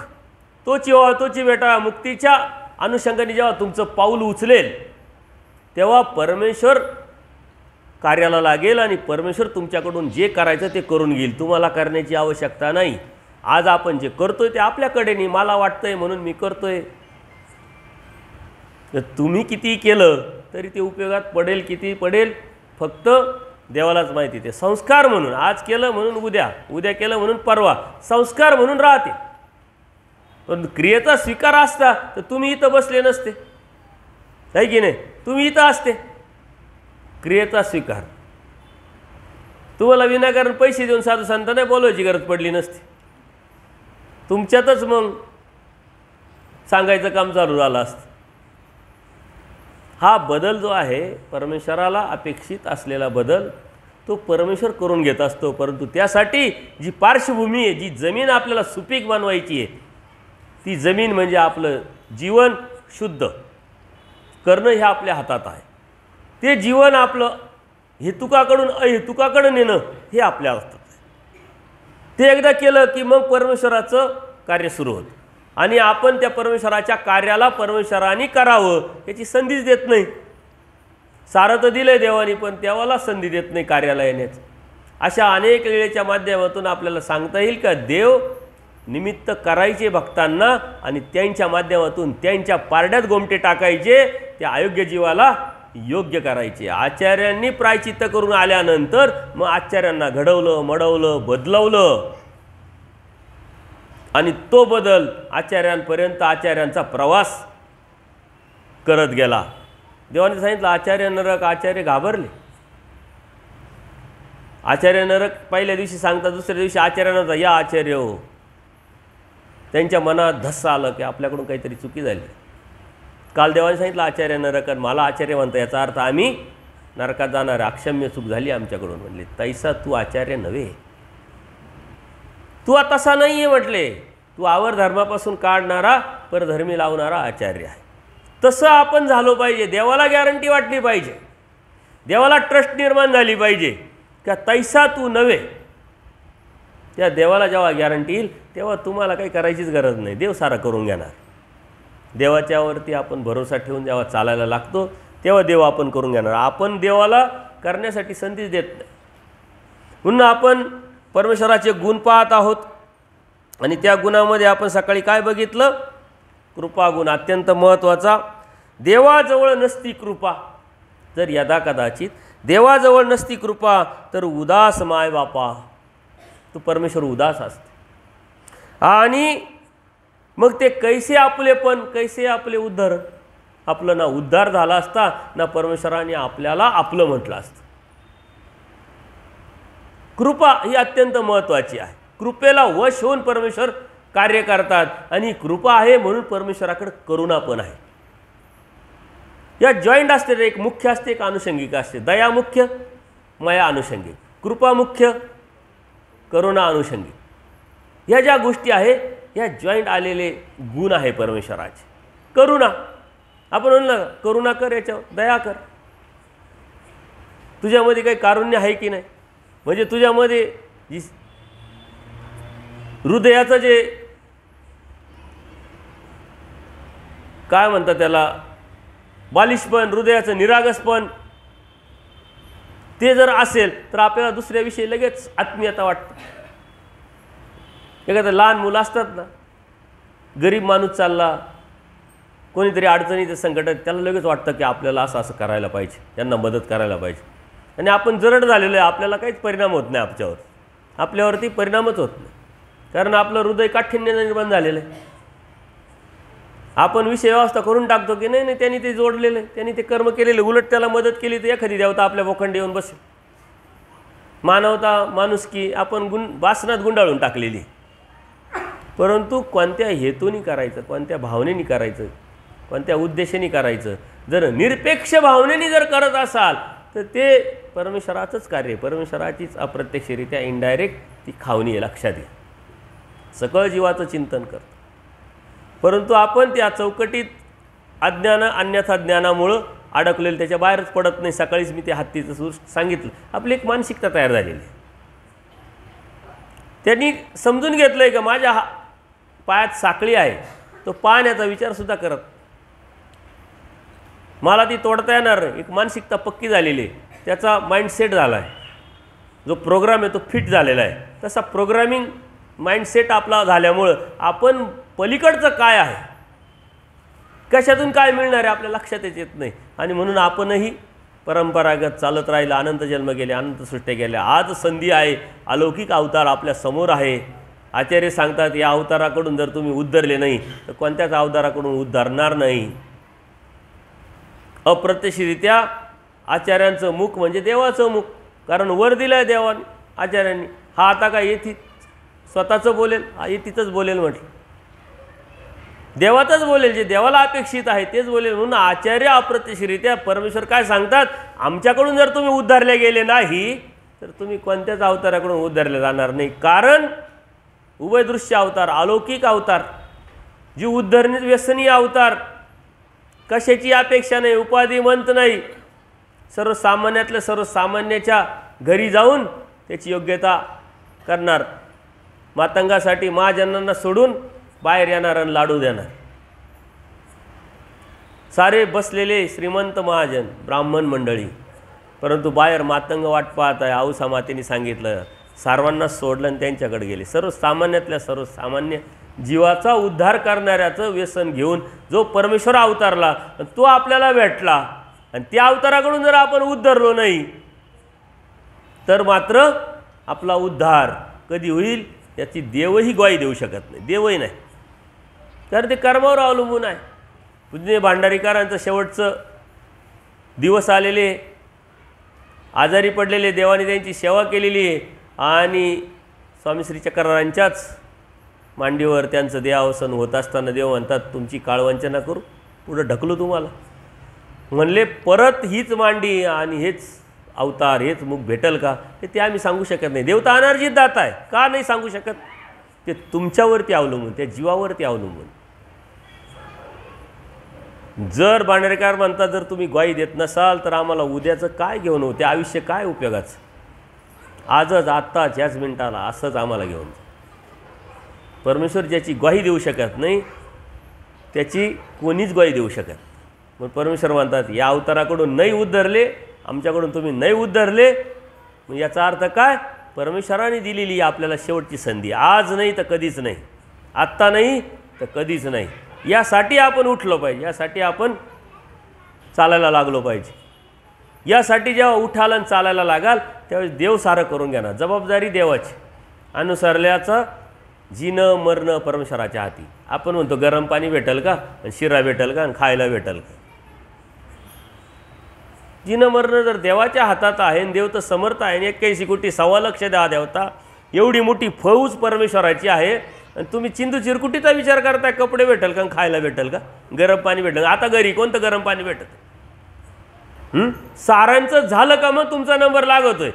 तोची बेटा मुक्तीच्या अनुषंगाने जेव्हा तुमचं पाऊल उचलेल तेव्हा परमेश्वर कार्याला लागेल आणि परमेश्वर तुमच्याकडून जे करायचं ते करून घेईल. तुम्हाला करण्याची आवश्यकता नाही. आज आपण जे करतोय ते आपल्याकडे नाही, मला वाटतंय म्हणून मी करतोय. तर तुम्ही किती केलं तरी ते उपयोगात पडेल, किती पडेल फक्त देवालाच माहिती. ते संस्कार म्हणून आज केलं म्हणून उद्या, उद्या केलं म्हणून परवा, संस्कार म्हणून राहते. पण क्रियेचा स्वीकार असता तर तुम्ही इथं बसले नसते, आहे की नाही? तुम्ही इथं असते. क्रियेचा स्वीकार तुम्हाला विनाकारण पैसे देऊन साधू संतांना बोलवायची गरज पडली नसती. तुमच्यातच मग सांगायचं काम चालू झालं असतं. हा बदल जो आहे परमेश्वराला अपेक्षित असलेला बदल तो परमेश्वर करून घेत असतो. परंतु त्यासाठी जी पार्श्वभूमी आहे, जी जमीन आपल्याला सुपीक बनवायची आहे, ती जमीन म्हणजे आपलं जीवन शुद्ध करणं हे आपल्या हातात आहे. ते जीवन आपलं हेतुकाकडून अहेतुकाकडे नेणं हे आपल्या हातात आहे. ते एकदा केलं की मग परमेश्वराचं कार्य सुरू होतं आणि आपण त्या परमेश्वराच्या कार्याला परमेश्वराने करावं याची संधीच देत नाही. सारं तर दिलं आहे देवानी, पण देवाला संधी देत नाही कार्याला येण्याचं. अशा अनेक वेळेच्या माध्यमातून आपल्याला सांगता येईल का देव निमित्त करायचे भक्तांना आणि त्यांच्या माध्यमातून त्यांच्या पारड्यात गोमटे टाकायचे, त्या अयोग्य जीवाला योग्य करायचे. आचार्यांनी प्रायचित्त करून आल्यानंतर मग आचार्यांना घडवलं, मडवलं, बदलवलं आणि तो बदल आचार्यांपर्यंत आचार्यांचा प्रवास करत गेला. देवाने सांगितलं आचार्य नरक. आचार्य घाबरले. आचार्य नरक पहिल्या दिवशी सांगतात, दुसऱ्या दिवशी आचार्यांना या आचार्य हो. त्यांच्या मनात धस्स आलं की आपल्याकडून काहीतरी चुकी झाली. काल देवाने सांगितलं आचार्य नरक, मला आचार्य म्हणता, याचा अर्थ आम्ही नरकात जाणार, अक्षम्य चूक झाली आमच्याकडून. म्हणले तैसा तू आचार्य नव्हे, तू तसा नाही आहे म्हटले, तू आवर धर्मापासून काढणारा परधर्मी लावणारा आचार्य आहे. तसं आपण झालो पाहिजे. देवाला गॅरंटी वाटली पाहिजे, देवाला ट्रस्ट निर्माण झाली पाहिजे का तैसा तू नव्हे. त्या देवाला जेव्हा गॅरंटी येईल तेव्हा तुम्हाला काही करायचीच गरज नाही, देव सारा करून घेणार. देवाच्यावरती आपण भरोसा ठेवून जेव्हा चालायला लागतो तेव्हा देव आपण करून घेणार. आपण देवाला करण्यासाठी संधीच देत नाही. म्हणून आपण परमेश्वराचे गुण पाहत आहोत आणि त्या गुणामध्ये आपण सकाळी काय बघितलं? कृपा गुण अत्यंत महत्त्वाचा. देवाजवळ नसती कृपा, जर यदा कदाचित देवाजवळ नसती कृपा तर उदास माय बापा, तो परमेश्वर उदास असते. आणि मग ते कैसे आपलेपण, कैसे आपले उद्धार. आपलं ना उद्धार झाला असता ना परमेश्वराने आपल्याला आपलं म्हटलं असतं. कृपा ही अत्यंत महत्त्वाची आहे. कृपेला वश होऊन परमेश्वर कार्य करतात आणि कृपा आहे म्हणून परमेश्वराकडे करुणा पण आहे. या जॉईंट असते, एक मुख्य असते एक अनुषंगिक असते. दया मुख्य, माया अनुषंगिक, कृपा मुख्य, करुणा अनुषंगिक. ह्या ज्या गोष्टी आहे ह्या जॉईंट आलेले गुण आहे परमेश्वराचे. करुणा, आपण म्हणलं करुणा कर, याच्यावर दया कर. तुझ्यामध्ये काही कारुण्य आहे की नाही? म्हणजे तुझ्यामध्ये जी हृदयाचं जे काय म्हणतात त्याला बालिशपण, हृदयाचं निरागसपण, ते जर असेल तर आपल्याला दुसऱ्याविषयी लगेच आत्मीयता वाटते. एखादं लहान मुलं असतात ना, गरीब माणूस चालला, कोणीतरी अडचणीचं संकटात, त्याला लगेच वाटतं की आपल्याला असं असं करायला पाहिजे, त्यांना मदत करायला पाहिजे. आणि आपण जरड झालेलो आहे, आपल्याला काहीच परिणाम होत नाही आपल्यावर, आपल्यावरती परिणामच होत नाही, कारण आपलं हृदय काठिन्याने निर्माण झालेलं आहे. आपण विषय व्यवस्था करून टाकतो की नाही नाही त्यांनी ते जोडलेलं आहे, त्यांनी ते कर्म केलेले, उलट त्याला मदत केली तर एखादी देवता आपल्या बोखंडी येऊन बसेल. मानवता, माणुसकी आपण वासनात गुंडाळून टाकलेली. परंतु कोणत्या हेतूने करायचं, कोणत्या भावनेने करायचं, कोणत्या उद्देशाने करायचं, जर निरपेक्ष भावनेने जर करत असाल तर ते परमेश्वराचंच कार्य, परमेश्वराचीच अप्रत्यक्षरित्या इनडायरेक्ट ती खावणी आहे. लक्षात घ्या, सकळ जीवाचं चिंतन करतो. परंतु आपण त्या चौकटीत अज्ञान अन्यथा ज्ञानामुळं अडकलेलं, त्याच्या बाहेरच पडत नाही. सकाळीच मी ते हत्तीचं सूर सांगितलं. आपली एक मानसिकता तयार झालेली आहे. त्यांनी समजून घेतलं आहे का माझ्या पायात साखळी आहे, तो पाहण्याचा विचारसुद्धा करत, मला ती तोडता येणार. एक मानसिकता पक्की झालेली आहे, त्याचा माइंडसेट झाला आहे, जो प्रोग्राम आहे तो फिट झालेला आहे. तसा प्रोग्रामिंग माइंडसेट आपला झाल्यामुळं आपण पलीकडचं काय आहे, कशातून काय मिळणार आहे आपल्या लक्षातच येत नाही. आणि म्हणून आपणही परंपरागत चालत राहिलं. अनंत जन्म गेले, अनंत सृष्टी गेल्या. आज संधी आहे, अलौकिक अवतार आपल्या समोर आहे. आचार्य सांगतात या अवताराकडून जर तुम्ही उद्धरले नाही तर कोणत्याच अवताराकडून उद्धारणार नाही. अप्रत्यक्षरित्या आचार्यांचं मुख म्हणजे देवाचं मुख, कारण वर दिलं आहे देवाने आचार्यांनी. हा आता काय येथे स्वतःचं बोलेल, हा येतीतच बोलेल म्हटलं, देवातच बोलेल, जे देवाला अपेक्षित आहे तेच बोलेल. म्हणून आचार्य अप्रत्यक्षरित्या परमेश्वर काय सांगतात, आमच्याकडून जर तुम्ही उद्धारले गेले नाही तर तुम्ही कोणत्याच अवताराकडून उद्धारले जाणार नाही. कारण उभयदृश्य अवतार, अलौकिक अवतार, जी उद्धरणी व्यसनीय अवतार, कशाची अपेक्षा नाही, उपाधिमंत नाही, सर्वसामान्यातल्या सर्वसामान्याच्या घरी जाऊन त्याची योग्यता करणार, मातंगासाठी महाजनांना सोडून बाहेर येणार आणि लाडू देणार. सारे बसलेले श्रीमंत महाजन ब्राह्मण मंडळी, परंतु बाहेर मातंग वाट पाहत आहे. औसा मातेने सांगितलं, सर्वांना सोडलं आणि त्यांच्याकडे गेले. सर्वसामान्यातल्या सर्वसामान्य जीवाचा उद्धार करणाऱ्याचं व्यसन घेऊन जो परमेश्वर अवतारला तो आपल्याला भेटला, आणि त्या अवताराकडून जर आपण उद्धरलो नाही तर मात्र आपला उद्धार कधी होईल याची देवही ग्वाही देऊ शकत नाही, देवही नाही, तर ते कर्मावर अवलंबून आहे. पूज्य भांडारीकरांचं शेवटचं दिवस आलेले, आजारी पडलेले, देवाने त्यांची सेवा केलेली आहे आणि स्वामी श्री चक्ररावांच्याच मांडीवर त्यांचं देहावसन होत असताना देव म्हणतात तुमची काळवंचना करू, पुढं ढकलू तुम्हाला. म्हणले परत हीच मांडी आणि हेच अवतार हेच मुख भेटेल का, ते आम्ही सांगू शकत नाही. देवता अनार्जित दाता आहे, का नाही सांगू शकत? ते तुमच्यावरती अवलंबून, त्या जीवावरती अवलंबून. जर भांडारेकर म्हणतात जर तुम्ही ग्वाही देत नसाल तर आम्हाला उद्याचं काय घेऊन होते, आयुष्य काय उपयोगाचं? आजच आत्ताच याच मिनिटाला असंच आम्हाला घेऊन. परमेश्वर ज्याची ग्वाही देऊ शकत नाही त्याची कोणीच ग्वाही देऊ शकत. मग परमेश्वर म्हणतात या अवताराकडून नाही उद्धरले, आमच्याकडून तुम्ही नाही उद्धरले. मग याचा अर्थ काय? परमेश्वराने दिलेली आपल्याला शेवटची संधी, आज नाही तर कधीच नाही, आत्ता नाही तर कधीच नाही. यासाठी आपण उठलो पाहिजे, यासाठी आपण चालायला लागलो पाहिजे. यासाठी जेव्हा उठाल आणि चालायला लागाल त्यावेळेस देव सारं करून घेणार. जबाबदारी देवाची. अनुसरल्याचं जीणं मरणं परमेश्वराच्या हाती. आपण म्हणतो गरम पाणी भेटेल का आणि शिरा भेटेल का आणि खायला भेटेल का? जीणं मरणं जर देवाच्या हातात आहे आणि देव तर समर्थ आहे आणि 81 कोटी 1.25 लाख द्या देवता, एवढी मोठी फौज परमेश्वराची आहे आणि तुम्ही चिंदू चिरकुटीचा विचार करताय कपडे भेटेल का आणि खायला भेटेल का, गरम पाणी भेटेल का? आता घरी कोणतं गरम पाणी भेटत? सारांचं झालं का मग तुमचा नंबर लागतोय.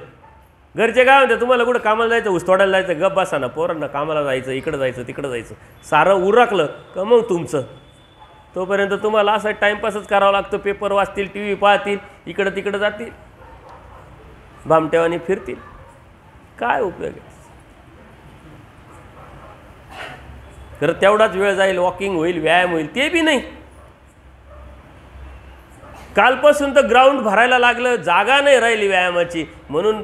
घरचे काय म्हणते तुम्हाला कुठं कामाला जायचं, ऊस तोडायला जायचं, गप बसा ना, पोरांना कामाला जायचं, इकडं जायचं तिकडं जायचं, सारं उरकलं का मग तुमचं. तोपर्यंत तुम्हाला असं टाईमपासच करावं लागतं. पेपर वाचतील, टी व्ही पाहतील, इकडं तिकडं जातील, भामटेवानी फिरतील, काय उपयोग आहे? तर तेवढाच वेळ जाईल, वॉकिंग होईल, व्यायाम होईल, ते बी नाही. कालपासून तर ग्राउंड भरायला लागलं, जागा नाही राहिली व्यायामाची, म्हणून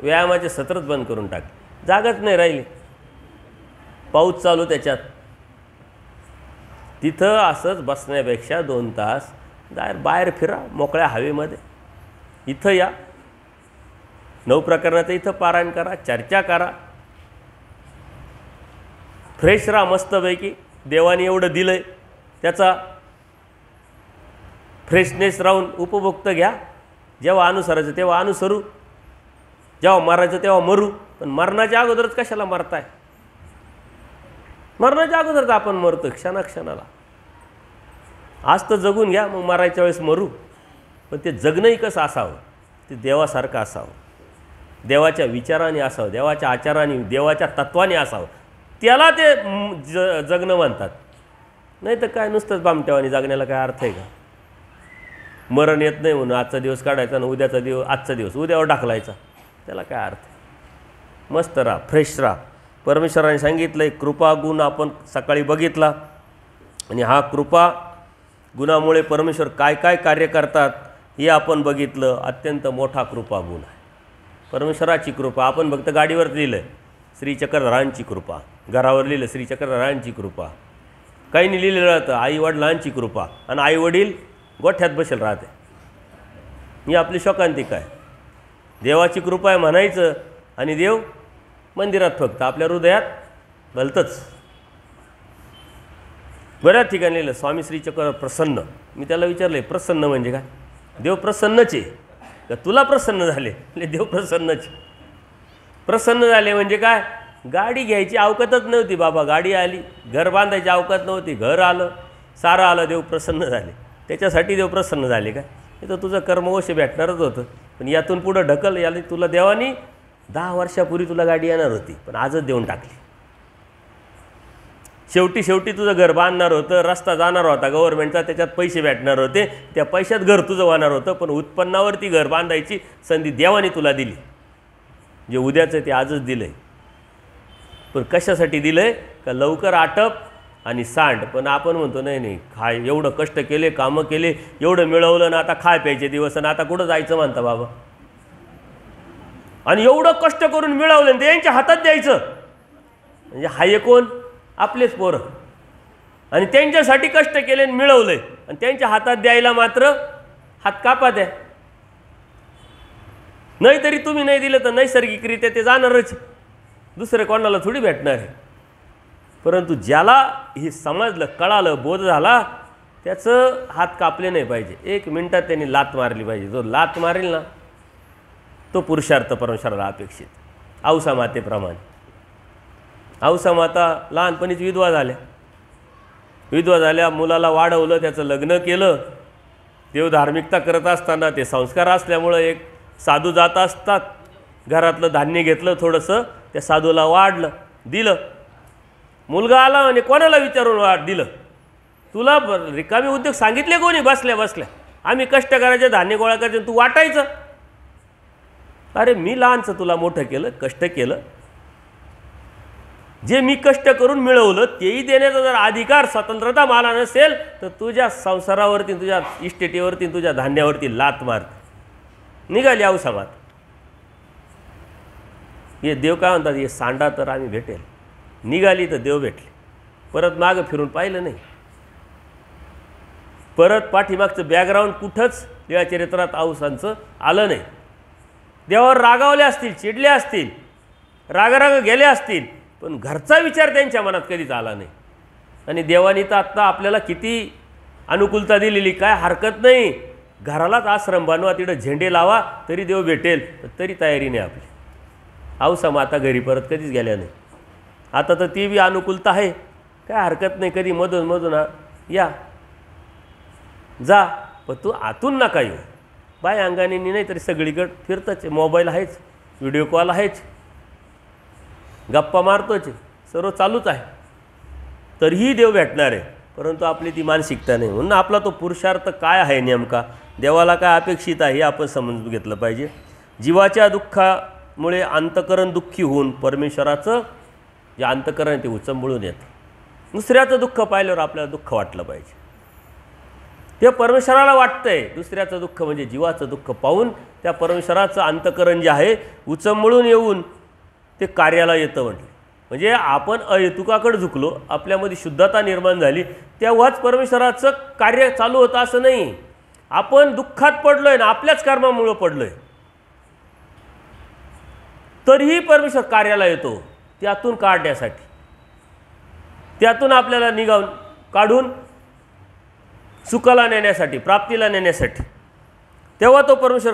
व्यायामाचे सत्रच बंद करून टाकले, जागाच नाही राहिली. पाऊस चालू त्याच्यात, तिथं असंच बसण्यापेक्षा 2 तास बाहेर फिरा मोकळ्या हवेमध्ये. इथं या, 9 प्रकरणाचं इथं पारायण करा, चर्चा करा, फ्रेश राहा मस्तपैकी. देवाने एवढं दिलं आहे त्याचा फ्रेशनेस राहून उपभोक्त घ्या. जेव्हा अनुसरायचं तेव्हा अनुसरू, जेव्हा मरायचं तेव्हा मरू. पण मरणाच्या अगोदरच कशाला मरताय? मरणाच्या अगोदरच आपण मरतो क्षणाक्षणाला. आज तर जगून घ्या, मग मरायच्या वेळेस मरू. पण ते जगणंही कसं असावं? ते देवासारखं असावं, देवाच्या विचाराने असावं, देवाच्या आचाराने, देवाच्या तत्वाने असावं. त्याला ते जगणं म्हणतात. नाही तर काय नुसतंच बामट्यावानी जगण्याला काय अर्थ आहे का? मरण येत नाही म्हणून आजचा दिवस काढायचा आणि उद्याचा दिवस, आजचा दिवस उद्यावर ढकलायचा, त्याला काय अर्थ? मस्त राहा, फ्रेश राहा. परमेश्वराने सांगितलं एक कृपा गुण आपण सकाळी बघितला आणि हा कृपा गुणामुळे परमेश्वर काय काय कार्य करतात हे आपण बघितलं. अत्यंत मोठा कृपा गुण आहे परमेश्वराची कृपा. आपण फक्त गाडीवर लिहिलं श्रीचक्रधरांची कृपा, घरावर लिहिलं श्रीचक्रधरांची कृपा, काही नाही लिहिलेलं राहतं आईवडिलांची कृपा, आणि आईवडील गोठ्यात बसेल राहते. ही आपली शोकांतिका आहे. देवाची कृपा आहे म्हणायचं आणि देव मंदिरात फक्त, आपल्या हृदयात भलतंच. बऱ्याच ठिकाणी लिहिलं स्वामी श्रीचक्र प्रसन्न. मी त्याला विचारले प्रसन्न म्हणजे काय? देव प्रसन्नच आहे का? तुला प्रसन्न झाले म्हणजे देव प्रसन्नच. प्रसन्न झाले म्हणजे काय? गाडी घ्यायची अवकातच नव्हती बाबा, गाडी आली. घर बांधायची अवकात नव्हती, घर आलं, सारं आलं, देव प्रसन्न झाले. त्याच्यासाठी देव प्रसन्न झाले काय? हे तर तुझं कर्मवश भेटणारच होतं. पण यातून पुढं ढकल, याला तुला देवानी 10 वर्षापूर्वी तुला गाडी येणार होती, पण आजच देऊन टाकली. शेवटी तुझं घर बांधणार होतं, रस्ता जाणार होता गव्हर्नमेंटचा, त्याच्यात पैसे भेटणार होते, त्या पैशात घर तुझं होणार होतं. पण उत्पन्नावरती घर बांधायची संधी देवाने तुला दिली. जे उद्याचं ते आजच दिलं आहे. पण कशासाठी दिलं आहे? का लवकर आटप आणि सांड. पण आपण म्हणतो नाही नाही, खाय एवढं कष्ट केले, कामं केले, एवढं मिळवलं ना, आता खाय प्यायचे दिवस, आणि आता कुठं जायचं म्हणता बाबा. आणि एवढं कष्ट करून मिळवलं ते यांच्या हातात द्यायचं म्हणजे हाय कोण? आपलेच पोरं. आणि त्यांच्यासाठी कष्ट केले आणि मिळवलंय आणि त्यांच्या हातात द्यायला मात्र हात कापा द्या. नाहीतरी तुम्ही नाही दिलं तर नैसर्गिकरित्या ते जाणारच, दुसरे कोणाला थोडी भेटणार आहे. परंतु ज्याला हे समजलं, कळालं, बोध झाला, त्याचं हात कापले नाही पाहिजे. 1 मिनिटात त्यांनी लात मारली पाहिजे. जो लात मारेल ना तो पुरुषार्थ परमेश्वराला अपेक्षित. औसा मातेप्रमाणे. औसा माता लहानपणीच विधवा झाल्या. मुलाला वाढवलं, त्याचं लग्न केलं देव धार्मिकता करत असताना ते संस्कार असल्यामुळं एक साधू जात असतात, घरातलं धान्य घेतलं थोडंसं, त्या साधूला वाढलं, दिलं. मुलगा आला आणि कोणाला विचारून दिलं? तुला रिकामी उद्योग सांगितले कोणी? बसल्या बसल्या आम्ही कष्ट करायचे, धान्य गोळा करायचे, तू वाटायचं. अरे मी लहानचं तुला मोठं केलं, कष्ट केलं. जे मी कष्ट करून मिळवलं तेही देण्याचा जर अधिकार, स्वतंत्रता मला नसेल तर तुझ्या संसारावरती, तुझ्या इस्टेटीवरती, तुझ्या धान्यावरती लात मारते. निघाली औसामात. हे देव काय म्हणतात, हे सांडा तर आम्ही भेटेल. निघाली तर देव भेटले. परत मागं फिरून पाहिलं नाही. परत पाठीमागचं बॅकग्राऊंड कुठंच देवाचरित्रात औसांचं आलं नाही. देवावर रागावले असतील, चिडले असतील, रागाराग गेले असतील, पण घरचा विचार त्यांच्या मनात कधीच आला नाही. आणि देवानी तर आत्ता आपल्याला किती अनुकूलता दिलेली, काय हरकत नाही, घरालाच आश्रम बनवा, तिथं झेंडे लावा, तरी देव भेटेल. तरी तयारी नाही आपली. औसा माता घरी परत कधीच गेल्या नाही. आता तर ती बी अनुकूलता आहे, काय हरकत नाही, कधी मधून मधून या जा, पण तू आतून नका येऊ. बाय अंगाने नाही तरी सगळीकडे फिरतच, मोबाईल आहेच, व्हिडिओ कॉल आहेच, गप्पा मारतोच, सर्व चालूच आहे. तरीही देव भेटणार आहे, परंतु आपली ती मानसिकता नाही. म्हणून आपला तो पुरुषार्थ काय आहे नेमका, देवाला काय अपेक्षित आहे हे आपण समजून घेतलं पाहिजे. जीवाच्या दुःखामुळे अंतकरण दुःखी होऊन परमेश्वराचं जे अंतकरण आहे ते उचंबळून येतं. दुसऱ्याचं दुःख पाहिल्यावर आपल्याला दुःख वाटलं पाहिजे. ते परमेश्वराला वाटतंय. दुसऱ्याचं दुःख म्हणजे जीवाचं दुःख पाहून त्या परमेश्वराचं अंतकरण जे आहे उचंबळून येऊन ते कार्याला येतं. म्हणजे आपण अहेतुकाकडे झुकलो, आपल्यामध्ये शुद्धता निर्माण झाली, तेव्हाच परमेश्वराचं कार्य चालू होतं असं नाही. आपण दुःखात पडलोय ना, आपल्याच कर्मामुळं पडलोय, तरीही परमेश्वर कार्याला येतो त्यातून काढण्यासाठी, त्यातून आपल्याला निघावून काढून सुखाला नेण्यासाठी, प्राप्तीला नेण्यासाठी. तेव्हा तो परमेश्वर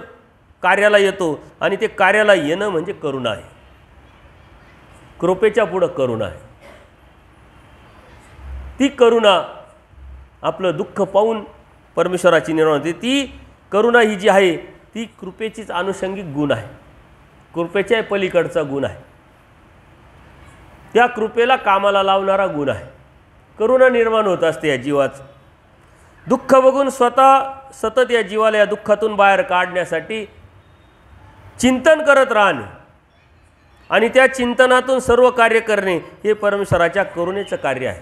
कार्याला येतो. आणि ते कार्याला येणं म्हणजे करुणा आहे. कृपेच्या पुढं करुणा आहे. ती करुणा आपलं दुःख पाहून परमेश्वराची निर्माण होते. ती करुणा ही जी आहे ती कृपेचीच आनुषंगिक गुण आहे, कृपेच्या पलीकडचा गुण आहे. त्या कृपेला कामाला लावणारा गुण आहे. करुणा निर्माण होत असते या जीवाचं. दुःख बघून स्वतः सतत या जीवाला या दुःखातून बाहेर काढण्यासाठी चिंतन करत राहणे आणि त्या चिंतनातून सर्व कार्य करणे हे परमेश्वराच्या करुणेचं कार्य आहे.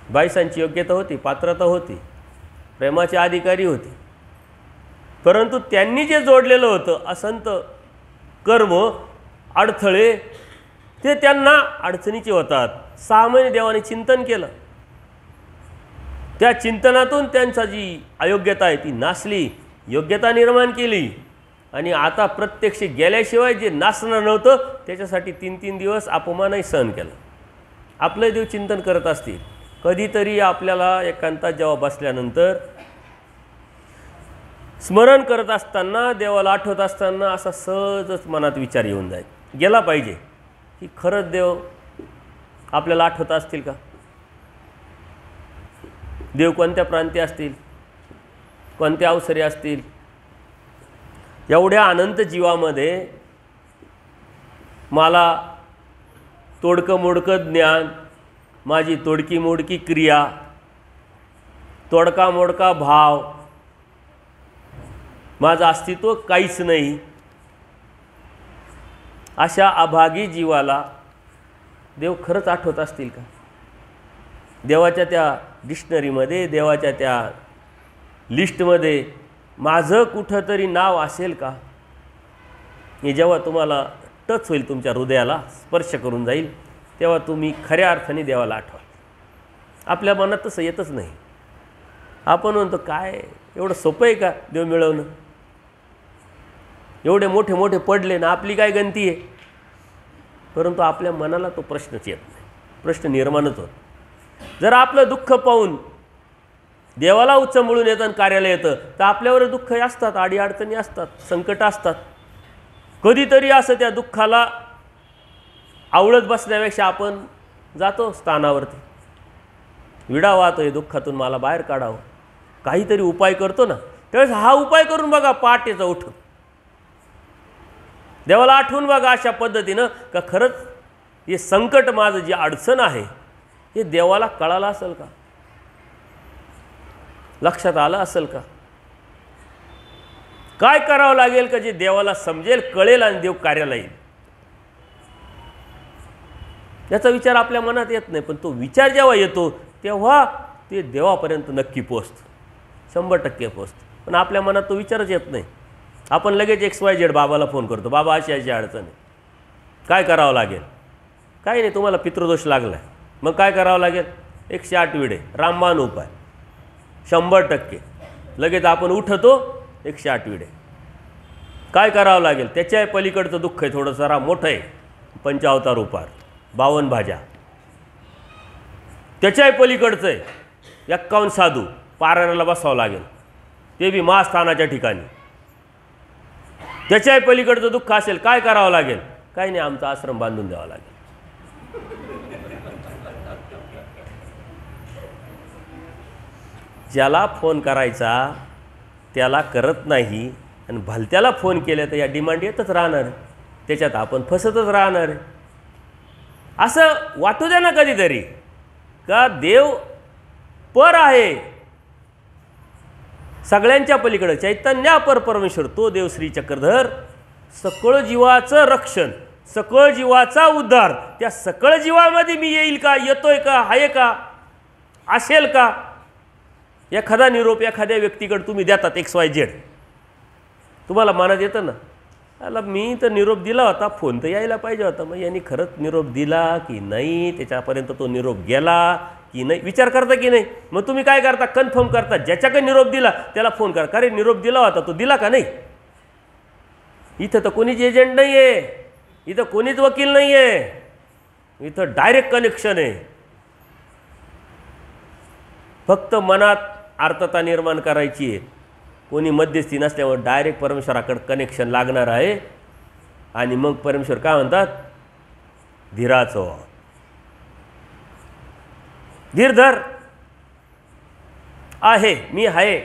बाईसांची योग्यता होती, पात्रता होती, प्रेमाचे अधिकारी होते, परंतु त्यांनी जे जोडलेलं होतं असंत कर्म, अडथळे, ते त्यांना अडचणीचे होतात. 6 महिने देवाने चिंतन केलं. त्या चिंतनातून त्यांचा जी अयोग्यता आहे ती नासली, योग्यता निर्माण केली. आणि आता प्रत्यक्ष गेल्याशिवाय जे नासणार नव्हतं त्याच्यासाठी 3-3 दिवस अपमानही सहन केला. आपलं देव चिंतन करत असतील. कधीतरी आपल्याला एकांतात जेव्हा बसल्यानंतर स्मरण करत असताना, देवाला आठवत असताना असा सहजच मनात विचार येऊन जाईल, गेला पाहिजे की खरंच देव आपल्याला आठवत असतील का, देव कोणत्या प्रांती असतील, कोणत्या अवसरी असतील. एवढ्या अनंत जीवामध्ये मला तोडकं मोडकं ज्ञान, माझी तोडकी मोडकी क्रिया, तोडका मोडका भाव, माझं अस्तित्व काहीच नाही, अशा अभागी जीवाला देव खरंच आठवत असतील का. देवाच्या त्या डिक्शनरीमध्ये, देवाच्या त्या लिस्टमध्ये माझं कुठंतरी नाव असेल का. हे जेव्हा तुम्हाला टच होईल, तुमच्या हृदयाला स्पर्श करून जाईल, तेव्हा तुम्ही खऱ्या अर्थाने देवाला आठवाल. आपल्या मनात तसं येतच नाही. आपण म्हणतो काय एवढं सोपं आहे का देव मिळवणं, एवढे मोठे मोठे पडले ना, आपली काय गंती आहे. परंतु आपल्या मनाला तो प्रश्नच येत नाही, प्रश्न निर्माणच होत. जर आपलं दुःख पाहून देवाला उचंबळून येतं आणि कार्याला येतं तर आपल्यावर दुःख असतात, अडीअडचणी असतात, संकट असतात. कधीतरी असं त्या दुःखाला आवळत बसण्यापेक्षा आपण जातो स्थानावरती, विडा वाहतो, हे दुःखातून मला बाहेर काढावं. काहीतरी उपाय करतो ना, त्यावेळेस हा उपाय करून बघा. पहाटेचं उठून देवाला आठवून बघा अशा पद्धतीनं का खरंच हे संकट माझं जी अडचण आहे हे देवाला कळालं असेल का, लक्षात आलं असेल का, काय करावं लागेल का जे देवाला समजेल, कळेल आणि देव कार्याला येईल. याचा विचार आपल्या मनात येत नाही, पण तो विचार जेव्हा येतो तेव्हा ते देवापर्यंत नक्की पोचतं, 100% पोचतं. पण आपल्या मनात तो विचारच येत नाही. आपण लगेच XYZ बाबाला फोन करतो, बाबा अशी अशी अडचण आहे, काय करावं लागेल. काही नाही, तुम्हाला पितृदोष लागला आहे, मग काय करावं लागेल. 108 विडे रामबाण उपाय, 100%. लगेच आपण उठतो, 108 विडे. काय करावं लागेल, त्याच्या पलीकडचं दुःख आहे, थोडं जरा मोठं आहे, पंचावतार उपार, 52 भाज्या. त्याच्याही पलीकडचं आहे 51 साधू, पारायणाला बसावं लागेल, ते बी महास्थानाच्या ठिकाणी. त्याच्याही पलीकडचं दुःख असेल, काय करावं लागेल. काही नाही, आमचा आश्रम बांधून द्यावा लागेल. ज्याला फोन करायचा त्याला करत नाही आणि भलत्याला फोन केले तर या डिमांड येतच राहणार आहे, त्याच्यात आपण फसतच राहणार आहे. असं वाटू द्या ना कधीतरी का देव पर आहे, सगळ्यांच्या पलीकडे चैतन्य अपर परमेश्वर, तो देव श्री चक्रधर, सकळ जीवाचं रक्षण, सकळ जीवाचा उद्धार. त्या सकळ जीवामध्ये मी येईल का, येतोय का, आहे का, असेल का. एखादा निरोप एखाद्या व्यक्तीकडे तुम्ही देतात XYZ, तुम्हाला मनात येतं ना, आला मी तर निरोप दिला होता, फोन तर यायला पाहिजे होता, मग यांनी खरंच निरोप दिला की नाही, त्याच्यापर्यंत तो निरोप गेला की नाही, विचार करता की नाही. मग तुम्ही काय करता, कन्फर्म करता, ज्याच्याकडे निरोप दिला त्याला फोन करा, अरे निरोप दिला होता, तो दिला का नाही. इथं तर कोणीच एजंट नाही आहे, इथं कोणीच वकील नाही आहे, इथं डायरेक्ट कनेक्शन आहे. फक्त मनात आर्तता निर्माण करायची आहे, कोणी मध्यस्थी नसल्यामुळे डायरेक्ट परमेश्वराकडे कनेक्शन लागणार आहे. आणि मग परमेश्वर काय म्हणतात, धीराचं धीर धर, आहे मी आहे,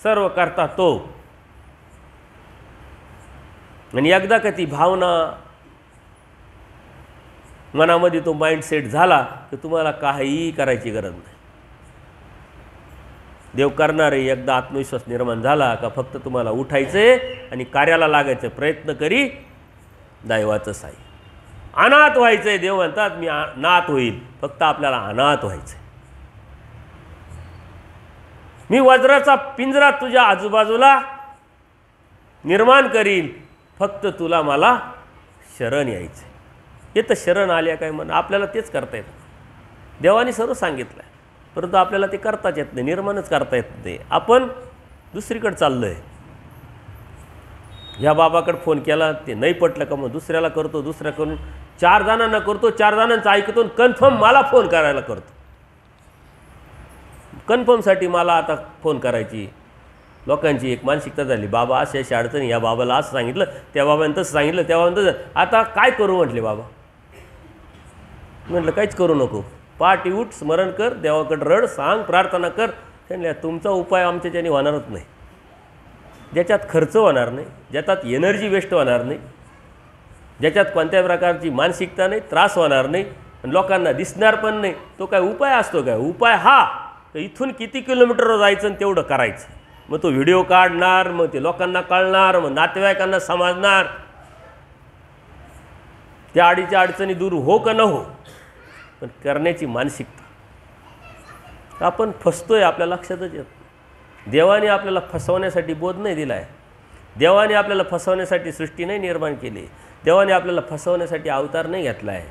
सर्व करता तो. आणि एकदा का ती भावना मनामध्ये तो माइंडसेट झाला की तुम्हाला काहीही करायची गरज नाही. देव करणार आहे. एकदा आत्मविश्वास निर्माण झाला का फक्त तुम्हाला उठायचे आणि कार्याला लागायचं, प्रयत्न करी दैवाचं साई. अनाथ व्हायचंय, देव म्हणतात मी नाथ होईल, फक्त आपल्याला अनाथ व्हायचंय. मी वज्राचा पिंजरा तुझ्या आजूबाजूला निर्माण करील, फक्त तुला मला शरण यायचंय. हे तर शरण आल्या काय म्हणून आपल्याला तेच करता येतं. देवाने सर्व सांगितलं आहे, परंतु आपल्याला ते करताच येत नाही, निर्माणच करता येत नाही. आपण दुसरीकडे चाललो आहे. ह्या बाबाकडे फोन केला, ते नाही पटलं का मग दुसऱ्याला करतो, दुसऱ्याकडून 4 जणांना करतो, 4 जणांचं ऐकतो, कन्फर्म मला फोन करायला करतो. कन्फर्मसाठी मला आता फोन करायची लोकांची एक मानसिकता झाली. बाबा अशी अशी अडचणी, या बाबाला असं सांगितलं, त्या बाबाने तसं सांगितलं, त्या बाबाने तसं, आता काय करू म्हटले बाबा. म्हटलं काहीच करू नको, पहाटे उठ, स्मरण कर, देवाकडे रड, सांग, प्रार्थना कर. त्यांनी तुमचा उपाय आमच्याच्याने होणारच नाही, ज्याच्यात खर्च होणार नाही, ज्याच्यात एनर्जी वेस्ट होणार नाही, ज्याच्यात कोणत्याही प्रकारची मानसिकता नाही, त्रास होणार नाही आणि लोकांना दिसणार पण नाही. तो काय उपाय असतो काय. उपाय हा तर इथून किती किलोमीटर जायचं आणि तेवढं करायचं. मग तो व्हिडिओ काढणार, मग ते लोकांना कळणार, मग नातेवाईकांना समजणार. त्या आडीच्या अडचणी दूर हो का न हो, पण करण्याची मानसिकता. आपण फसतोय, आपल्या लक्षातच येत. देवाने आपल्याला फसवण्यासाठी बोध नाही दिला आहे. देवाने आपल्याला फसवण्यासाठी सृष्टी नाही निर्माण केली. देवाने आपल्याला फसवण्यासाठी अवतार नाही घेतला आहे.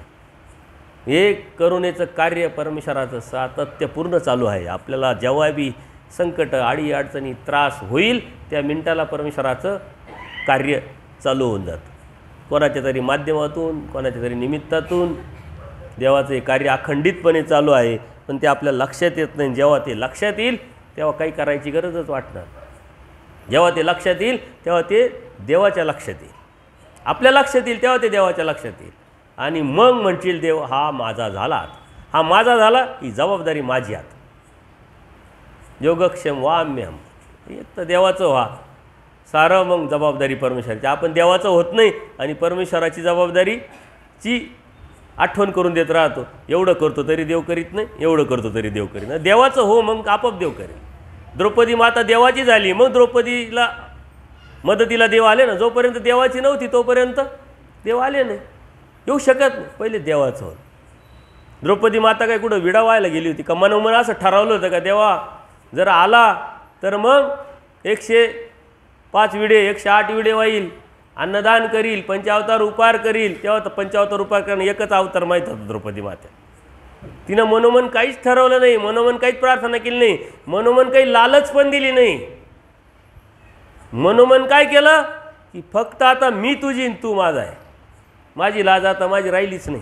हे करुणेचं कार्य परमेश्वराचं सातत्यपूर्ण चालू आहे. आपल्याला जेव्हा बी संकट, आडी अडचणी, त्रास होईल त्या मिनिटाला परमेश्वराचं कार्य चालू होऊन जातं. कोणाच्या तरी माध्यमातून, कोणाच्या तरी निमित्तातून देवाचं हे कार्य अखंडितपणे चालू आहे, पण ते आपल्या लक्षात येत नाही. जेव्हा ते लक्षात येईल तेव्हा काही करायची गरजच वाटणार. जेव्हा ते लक्षात येईल तेव्हा ते देवाच्या लक्षात येईल. आपल्या लक्षात येईल तेव्हा ते देवाच्या लक्षात येईल. आणि मग म्हणशील देव हा माझा झाला, हा माझा झाला, ही जबाबदारी माझी. आता योगक्षेम वाम्यहम. एक तर देवाचं व्हा सारं, मग जबाबदारी परमेश्वराची. आपण देवाचं होत नाही आणि परमेश्वराची जबाबदारीची आठवण करून देत राहतो. एवढं करतो तरी देव करीत नाही, एवढं करतो तरी देव करीत नाही. देवाचं हो, मग आपोआप देव करेल. द्रौपदी माता देवाची झाली, मग द्रौपदीला मदतीला देव आले ना. जोपर्यंत देवाची नव्हती तोपर्यंत देव आले नाही, येऊ शकत नाही. पहिले देवाचं होतं. द्रौपदी माता काय कुठं विडा व्हायला गेली होती का? मनोमन असं ठरवलं होतं का देवा जर आला तर मग 105 विडे 108 विडे वाईल, अन्नदान करील, पंचावतार उपहार करील. तेव्हा तर पंचावतार उपहार करणं एकच अवतार माहीत होतं द्रौपदी माता. तिनं मनोमन काहीच ठरवलं नाही, मनोमन काहीच प्रार्थना केली नाही, मनोमन काही लालच पण दिली नाही. मनोमन काय केलं की फक्त आता मी तुझी आणि तू माझा आहे. माझी लाज आता माझी राहिलीच नाही.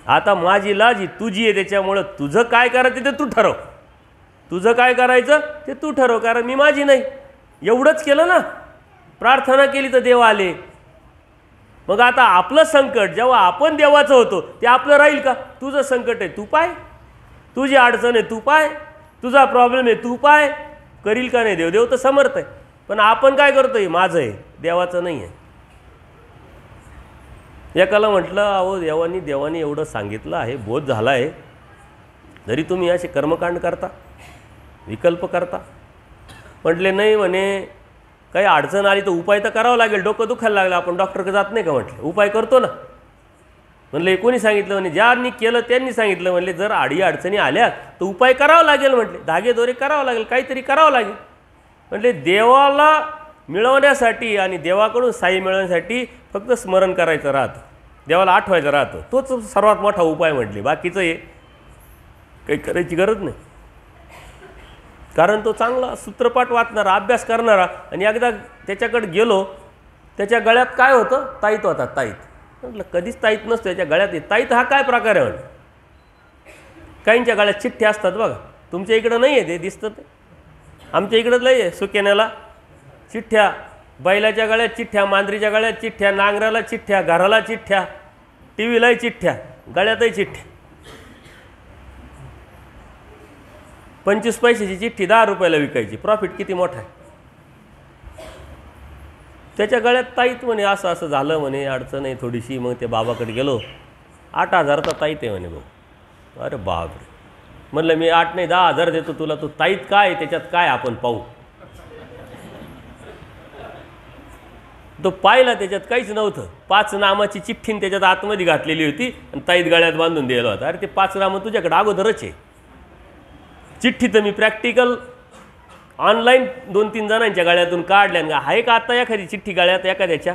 आता माझी लाज ही तुझी आहे, त्याच्यामुळं तुझं काय करायचं ते तू ठरव. तुझं काय करायचं ते तू ठरव, कारण मी माझी नाही. एवढंच केलं ना, प्रार्थना केली तर देव आले. मग आता आपलं संकट जेव्हा आपण देवाचं होतो ते आपलं राहील का? तुझं संकट आहे तू पाय, तुझी अडचण आहे तू पाय, तुझा प्रॉब्लेम आहे तू पाय. करील का नाही देव? देव तर समर्थ आहे. पण आपण काय करतोय? माझं आहे, देवाचं नाही आहे. एकाला म्हटलं अहो देवानी एवढं सांगितलं आहे, बोध झाला आहे, जरी तुम्ही असे कर्मकांड करता, विकल्प करता. म्हटले नाही, म्हणे काही अडचण आली तर उपाय तर करावा लागेल. डोकं दुखायला लागलं आपण डॉक्टरकडे जात नाही का? म्हटलं उपाय करतो ना. म्हणले कोणी सांगितलं? म्हणे ज्यांनी केलं त्यांनी सांगितलं. म्हणले जर अडचणी आल्या तर उपाय करावा लागेल. म्हटले धागेदोरे करावं लागेल, काहीतरी करावं लागेल. म्हटले देवाला मिळवण्यासाठी आणि देवाकडून साई मिळवण्यासाठी फक्त स्मरण करायचं राहतं, देवाला आठवायचं राहतं. तोच सर्वात मोठा उपाय म्हटले. बाकीचं हे काही करायची गरज नाही, कारण तो चांगला सूत्रपाठ वाचणारा, अभ्यास करणारा. आणि एकदा त्याच्याकडे गेलो, त्याच्या गळ्यात काय होतं? ताईत होता. ताईत. म्हटलं कधीच ताईत नसतो त्याच्या गळ्यात. ताईत हा काय प्रकार आहे? म्हणजे काहींच्या गळ्यात चिठ्ठ्या असतात बघा. तुमच्या इकडं नाही आहे ते, दिसतं ते. आमच्या इकडं लई आहे. सुकेण्याला चिठ्ठ्या, बैलाच्या गळ्यात चिठ्ठ्या, मांजरीच्या गळ्यात चिठ्ठ्या, नांगराला चिठ्ठ्या, घराला चिठ्ठ्या, टी व्हीलाही चिठ्ठ्या, गळ्यातही चिठ्ठ्या. 25 पैशाची चिठ्ठी 10 रुपयाला विकायची. प्रॉफिट किती मोठा आहे. त्याच्या गळ्यात ताईत. म्हणे असं असं झालं, म्हणे अडचण आहे थोडीशी. मग ते बाबाकडे गेलो. 8,000चा ताईत आहे म्हणे भाऊ. अरे बापरे. म्हणलं मी 8 नाही 10,000 देतो तुला, तू ताईत काय त्याच्यात काय आपण पाहू. तो पाहिला, त्याच्यात काहीच नव्हतं. 5 नामाची चिठ्ठीन त्याच्यात आतमध्ये घातलेली होती आणि ताईत गळ्यात बांधून दिला होता. अरे ते 5 नामं तुझ्याकडे अगोदरच आहे. चिठ्ठी तर मी प्रॅक्टिकल ऑनलाईन 2-3 जणांच्या गळ्यातून काढल्या. आहे का आता एखादी चिठ्ठी गळ्यात एखाद्याच्या?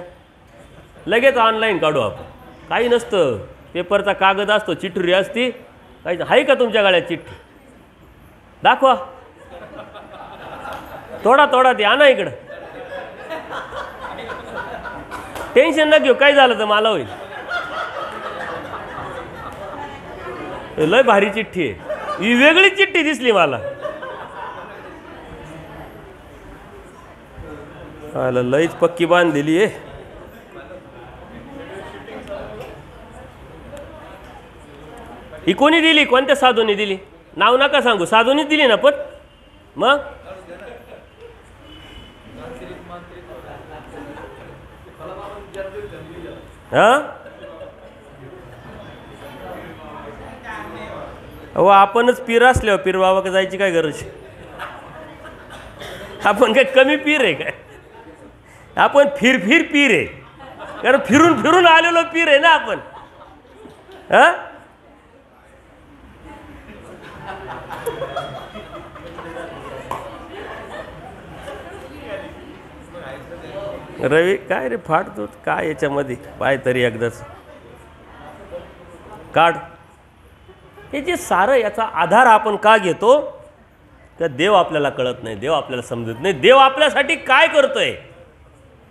लगेच ऑनलाईन काढू आपण. काही नसतं, पेपरचा कागद असतो, चिठ्ठी असती. काही आहे का तुमच्या गळ्यात चिठ्ठी? दाखवा. थोडा ते आणा इकडं. टेन्शन न घेऊ, काय झालं तर मला होईल. लय भारी चिठ्ठी आहे ही, वेगळी चिठ्ठी दिसली मला. लईच पक्की बांधलेली आहे. ही कोणी दिली? कोणत्या साधूने दिली? नाव नका सांगू. साधूनीच दिली ना. पण मग हां, अहो आपणच पीर असल्यावर पीर बाबा जायची काय गरज? आपण काय कमी पीर आहे काय? आपण फिर पीर आहे, कारण फिरून आलेलो पीर आहे ना आपण. हां, रवी काय रे फाटतो काय याच्यामध्ये? पाय तरी एकदाच काढ. हे जे सारं याचा आधार आपण का घेतो? तर देव आपल्याला कळत नाही, देव आपल्याला समजत नाही, देव आपल्यासाठी काय करतोय,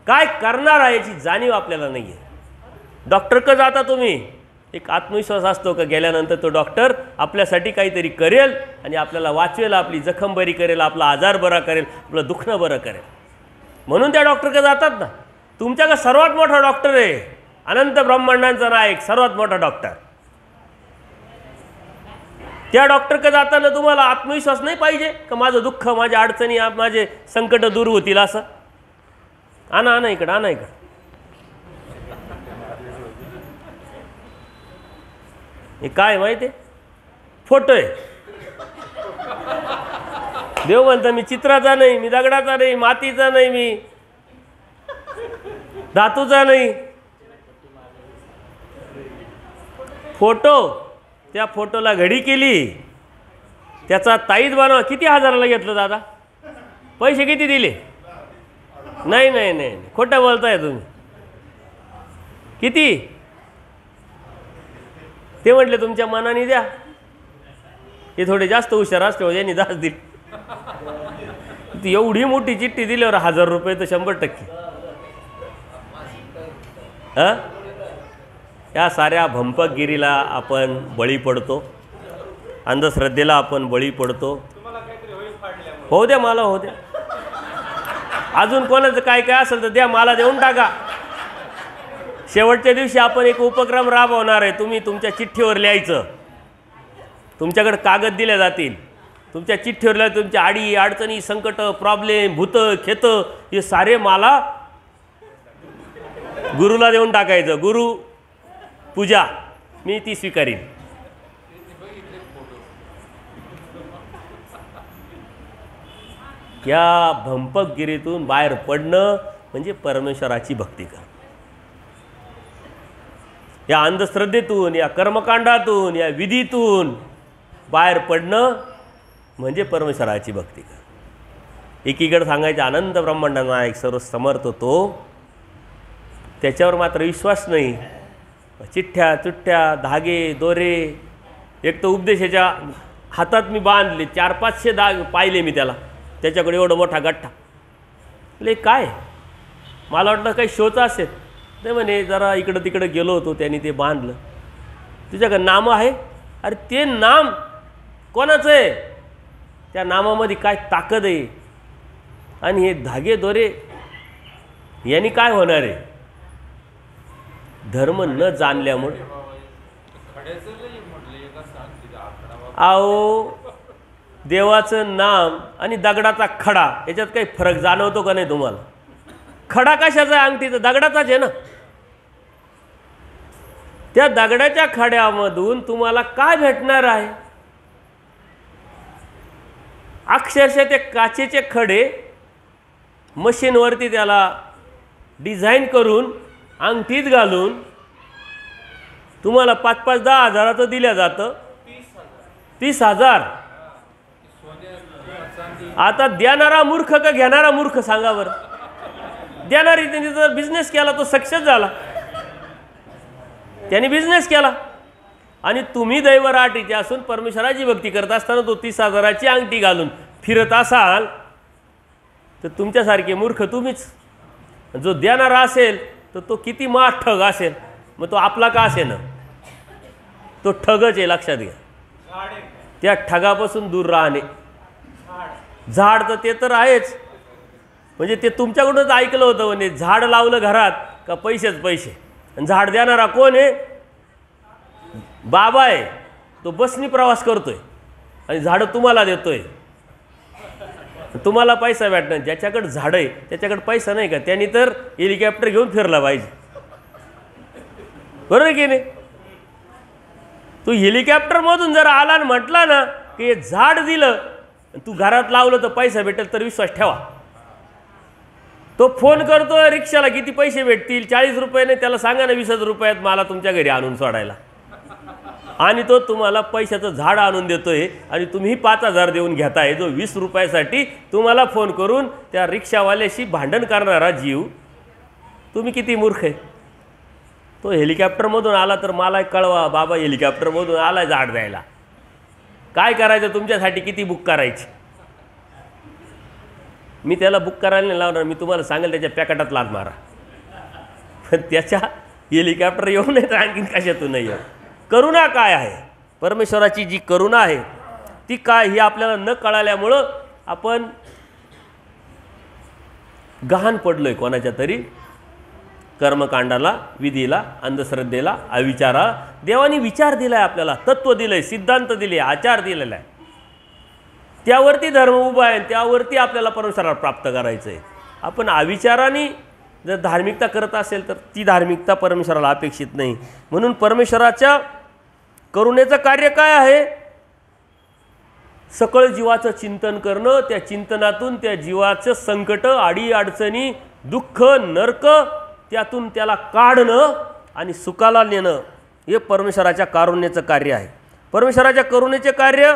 काय करणार आहे याची जाणीव आपल्याला नाही आहे. डॉक्टरकडे जाता तुम्ही, एक आत्मविश्वास असतो का गेल्यानंतर तो डॉक्टर आपल्यासाठी काहीतरी करेल आणि आपल्याला वाचवेल, आपली जखम बरी करेल, आपला आजार बरा करेल, आपलं दुखणं बरं करेल. म्हणून त्या डॉक्टरकडे जातात ना. तुमच्याकडे सर्वात मोठा डॉक्टर आहे, अनंत ब्रह्मांडांचा नायक, सर्वात मोठा डॉक्टर. त्या डॉक्टरकडे जाताना तुम्हाला आत्मविश्वास नाही पाहिजे का माझं दुःख, माझ्या अडचणी, माझे संकट दूर होतील असं? आणा इकडं, आणा इकडं. हे काय माहिती आहे? फोटो आहे. देव म्हणता मी चित्राचा नाही, मी दगडाचा नाही, मातीचा नाही, मी धातूचा नाही. फोटो, त्या फोटोला घडी केली, त्याचा ताईत बनवा. किती हजाराला घेतलं दादा? पैसे किती दिले? नाही, खोटं बोलताय तुम्ही. किती? ते म्हटले तुमच्या मनाने द्या. हे थोडे जास्त हुशार असते, यांनी दास दिली. ती एवढी मोठी चिठ्ठी दिल्यावर 1000 रुपये तर 100%. या साऱ्या भंपकगिरीला आपण बळी पडतो, अंधश्रद्धेला आपण बळी पडतो. होऊ द्या, मला होऊ द्या. अजून कोणाचं काय काय असेल तर द्या, मला देऊन टाका. शेवटच्या दिवशी आपण एक उपक्रम राबवणार आहे. तुम्ही तुमच्या चिठ्ठीवर लिहायचं. तुमच्याकडे कागद दिले जातील, तुमच्या चिठ्ठीवर लिहायचं. तुमच्या आडी अडचणी, संकट, प्रॉब्लेम, भूत, खेत हे सारे मला गुरुला देऊन टाकायचं. गुरु पूजा मी ती स्वीकारीन. या भंपकगिरीतून बाहेर पडणं म्हणजे परमेश्वराची भक्ती करणं. या अंधश्रद्धेतून, या कर्मकांडातून, या विधीतून बाहेर पडणं म्हणजे परमेश्वराची भक्ती करणं. एकीकडे सांगायचे आनंद ब्रह्मांड नायक सर्व समर्थ तो, त्याच्यावर मात्र विश्वास नाही. चिठ्ठ्या चुठ्ठ्या, धागे दोरे, एक तर उपदेशाच्या हातात मी बांधले, 400-500 दाग पाहिले मी त्याला. त्याच्याकडे एवढा मोठा गठ्ठा. ले काय, मला वाटलं काही शोचं असेल. नाही म्हणे जरा इकडं तिकडं गेलो होतो, त्यांनी ते बांधलं. तुझ्याकडे नाम आहे? अरे ते नाम कोणाचं आहे? त्या नामामध्ये काय ताकद आहे? आणि हे धागे दोरे यांनी काय होणार आहे? धर्म न जाणल्यामुळे. आओ, देवाचं नाम आणि दगडाचा खडा याच्यात काही फरक जाणवतो का नाही तुम्हाला? खडा कशाचा आहे? अंगठीचा दगडाचाच आहे ना. त्या दगडाच्या खड्यामधून तुम्हाला काय भेटणार आहे? अक्षरशः ते काचेचे खडे मशीनवरती त्याला डिझाईन करून अंगठीत घालून तुम्हाला 5-5-10 हजाराचं दिल्या जातं. 30,000. आता देणारा मूर्ख का घेणारा मूर्ख सांगा बरं? देणारी त्यांनी जर बिझनेस केला तो सक्सेस झाला, त्यांनी बिझनेस केला. आणि तुम्ही दैवराटीचे असून परमेश्वराची भक्ती करत असताना तो 30,000ची अंगठी घालून फिरत असाल तर तुमच्यासारखे मूर्ख तुम्हीच. जो देणारा असेल तर तो किती माठ ठग असेल, मग तो आपला का असे ना, तो ठगच आहे, लक्षात घ्या. त्या ठगापासून दूर राहणे. झाड तर ते तर आहेच, म्हणजे ते तुमच्याकडूनच ऐकलं होतं म्हणजे झाड लावलं घरात का पैसेच पैसे. आणि झाड देणारा कोण आहे? बाबा आहे. तो बसनी प्रवास करतोय आणि झाडं तुम्हाला देतोय. तुम्हाला पैसा भेटणार. ज्याच्याकडे झाड आहे त्याच्याकडे पैसा नाही का? त्यांनी तर हेलिकॉप्टर घेऊन फिरला पाहिजे, बरोबर की नाही? तू हेलिकॉप्टरमधून जर आला आणि म्हटला ना की हे झाड दिलं तू घरात लावलं तर पैसा भेटेल, तर विश्वास ठेवा. तो फोन करतो रिक्षाला, किती पैसे भेटतील? 40 रुपये नाही, त्याला सांगा ना 20 रुपयात मला तुमच्या घरी आणून सोडायला. आणि तो तुम्हाला पैशाचं झाड आणून देतोय आणि तुम्ही 5,000 देऊन घेताय. जो 20 रुपयासाठी तुम्हाला फोन करून त्या रिक्षावाल्याशी भांडण करणारा जीव, तुम्ही किती मूर्ख आहे. तो हेलिकॉप्टरमधून आला तर मला कळवा, बाबा हेलिकॉप्टरमधून आला झाड द्यायला. काय करायचं तुमच्यासाठी? किती बुक करायची? मी त्याला बुक करायला नाही लावणार. मी तुम्हाला सांगेल त्याच्या पॅकेटात लाद मारा, पण त्याच्या हेलिकॉप्टर येऊ नये तर आणखीन कशातून नाही येऊ. करुणा काय आहे? परमेश्वराची जी करुणा आहे ती काय, ही आपल्याला न कळाल्यामुळं आपण गहाण पडलोय कोणाच्या तरी कर्मकांडाला, विधीला, अंधश्रद्धेला, अविचाराला देवाने विचार दिला आहे, आपल्याला तत्त्व दिलं आहे, सिद्धांत दिले, आचार दिलेला आहे. त्यावरती धर्म उभा आहे, त्यावरती आपल्याला परमेश्वराला प्राप्त करायचं आहे. आपण अविचाराने जर धार्मिकता करत असेल तर ती धार्मिकता परमेश्वराला अपेक्षित नाही. म्हणून परमेश्वराच्या करुणेचं कार्य काय आहे? सकळ जीवाचं चिंतन करणं, त्या चिंतनातून त्या जीवाचं संकट, आडी अडचणी, दुःख, नरक त्यातून त्याला काढणं आणि सुखाला नेणं हे परमेश्वराच्या कारुण्याचं कार्य आहे. परमेश्वराच्या करुणेचे कार्य,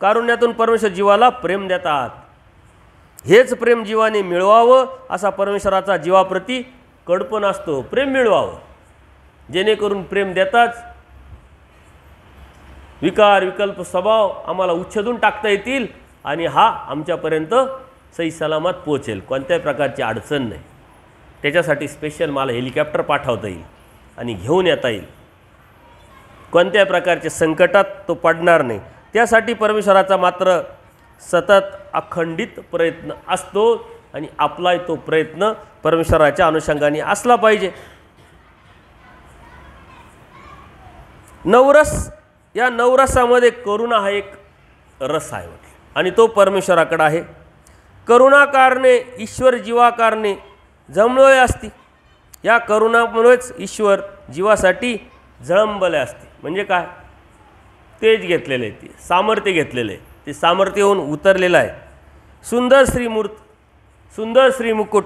कारुण्यातून परमेश्वर जीवाला प्रेम देतात. हेच प्रेम जीवाने मिळवावं असा परमेश्वराचा जीवाप्रती कडपण असतो. प्रेम मिळवावं जेणेकरून प्रेम देताच विकार विकल्प स्वभाव आम्हाला उच्छेदून टाकता येतील आणि हा आमच्यापर्यंत सही सलामत पोहोचेल, कोणत्याही प्रकारची अडचण नाही. त्याच्यासाठी स्पेशल मला हेलिकॉप्टर पाठवता येईल आणि घेऊन येता येईल. कोणत्याही प्रकारच्या संकटात तो पडणार नाही. त्यासाठी परमेश्वराचा मात्र सतत अखंडित प्रयत्न असतो आणि आपला तो प्रयत्न परमेश्वराच्या अनुषंगाने असला पाहिजे. नवरस, या नवरसामध्ये करुणा हा एक रस आहे आणि तो परमेश्वराकडे आहे. करुणा कारणे ईश्वर जीवाकारणे जमलोय असती. या करुणामुळेच ईश्वर जीवासाठी जळंबले असते. म्हणजे काय? तेज घेतलेलं आहे, ते सामर्थ्य घेतलेलं आहे, ते सामर्थ्य होऊन उतरलेलं आहे. सुंदर श्रीमूर्त, सुंदर श्रीमुकुट,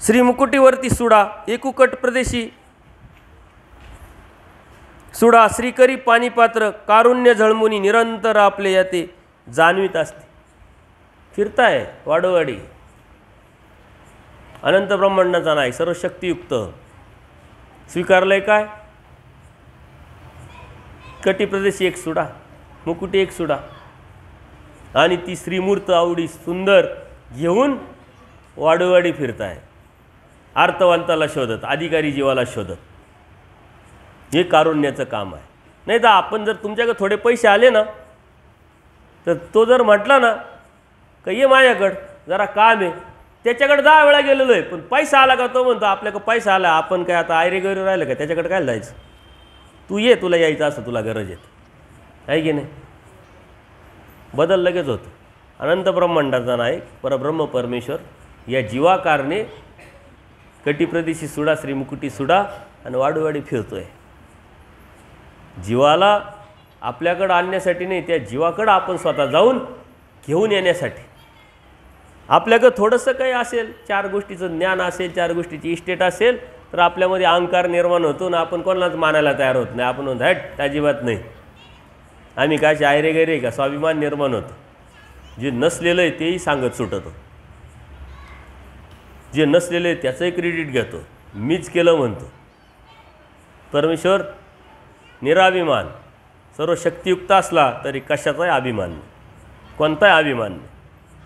श्रीमुकुटीवरती सुडा, एकूकट प्रदेशी सुडा, श्रीकरी पाणीपात्र, कारुण्य झळमुनी निरंतर आपले याते जाणवीत असते. फिरताय वाडोवाडी, अनंत ब्रह्मांडाचा नाही, सर्व शक्तियुक्त स्वीकारलंय. काय? कटिप्रदेशी एक सुडा, मुकुटी एक सुडा आणि ती श्रीमूर्त आवडी सुंदर घेऊन वाडोवाडी फिरताय, अर्थवंताला शोधत, अधिकारी जीवाला शोधत. हे कारुण्याचं काम आहे. नाही तर आपण जर तुमच्याकडे थोडे पैसे आले ना तर तो जर म्हटला ना का ये माझ्याकडं जरा काम आहे, त्याच्याकडे 10 वेळा गेलेलो आहे पण पैसा आला का तो म्हणतो आपल्याकडे पैसा आला, आपण काय आता आयरे गैरे राहिलं का त्याच्याकडे काय जायचं, तू ये तुला यायचं असं तुला गरज येते आहे की नाही. बदल लगेच होतो. अनंत ब्रह्मांडाचा नायक परब्रह्म परमेश्वर या जीवाकारणे कटिप्रदेशी सुडा, श्रीमुकुटी सुडा आणि वाडोवाडी फिरतोय. जीवाला आपल्याकडं आणण्यासाठी नाही, त्या जीवाकडं आपण स्वतः जाऊन घेऊन येण्यासाठी. आपल्याकडं थोडंसं काही असेल, 4 गोष्टीचं ज्ञान असेल, 4 गोष्टीची इस्टेट असेल तर आपल्यामध्ये अहंकार निर्माण होतो ना, आपण कोणालाच मानायला तयार होत नाही. आपण म्हणतो हट अजिबात नाही, आम्ही काय आयरे गैरे का, स्वाभिमान निर्माण होतो. जे नसलेलं आहे तेही सांगत सुटतो, जे नसलेलं आहे त्याचंही क्रेडिट घेतो, मीच केलं म्हणतो. परमेश्वर निराभिमान, सर्व शक्तियुक्त असला तरी कशाचाही अभिमान नाही, कोणताही अभिमान नाही.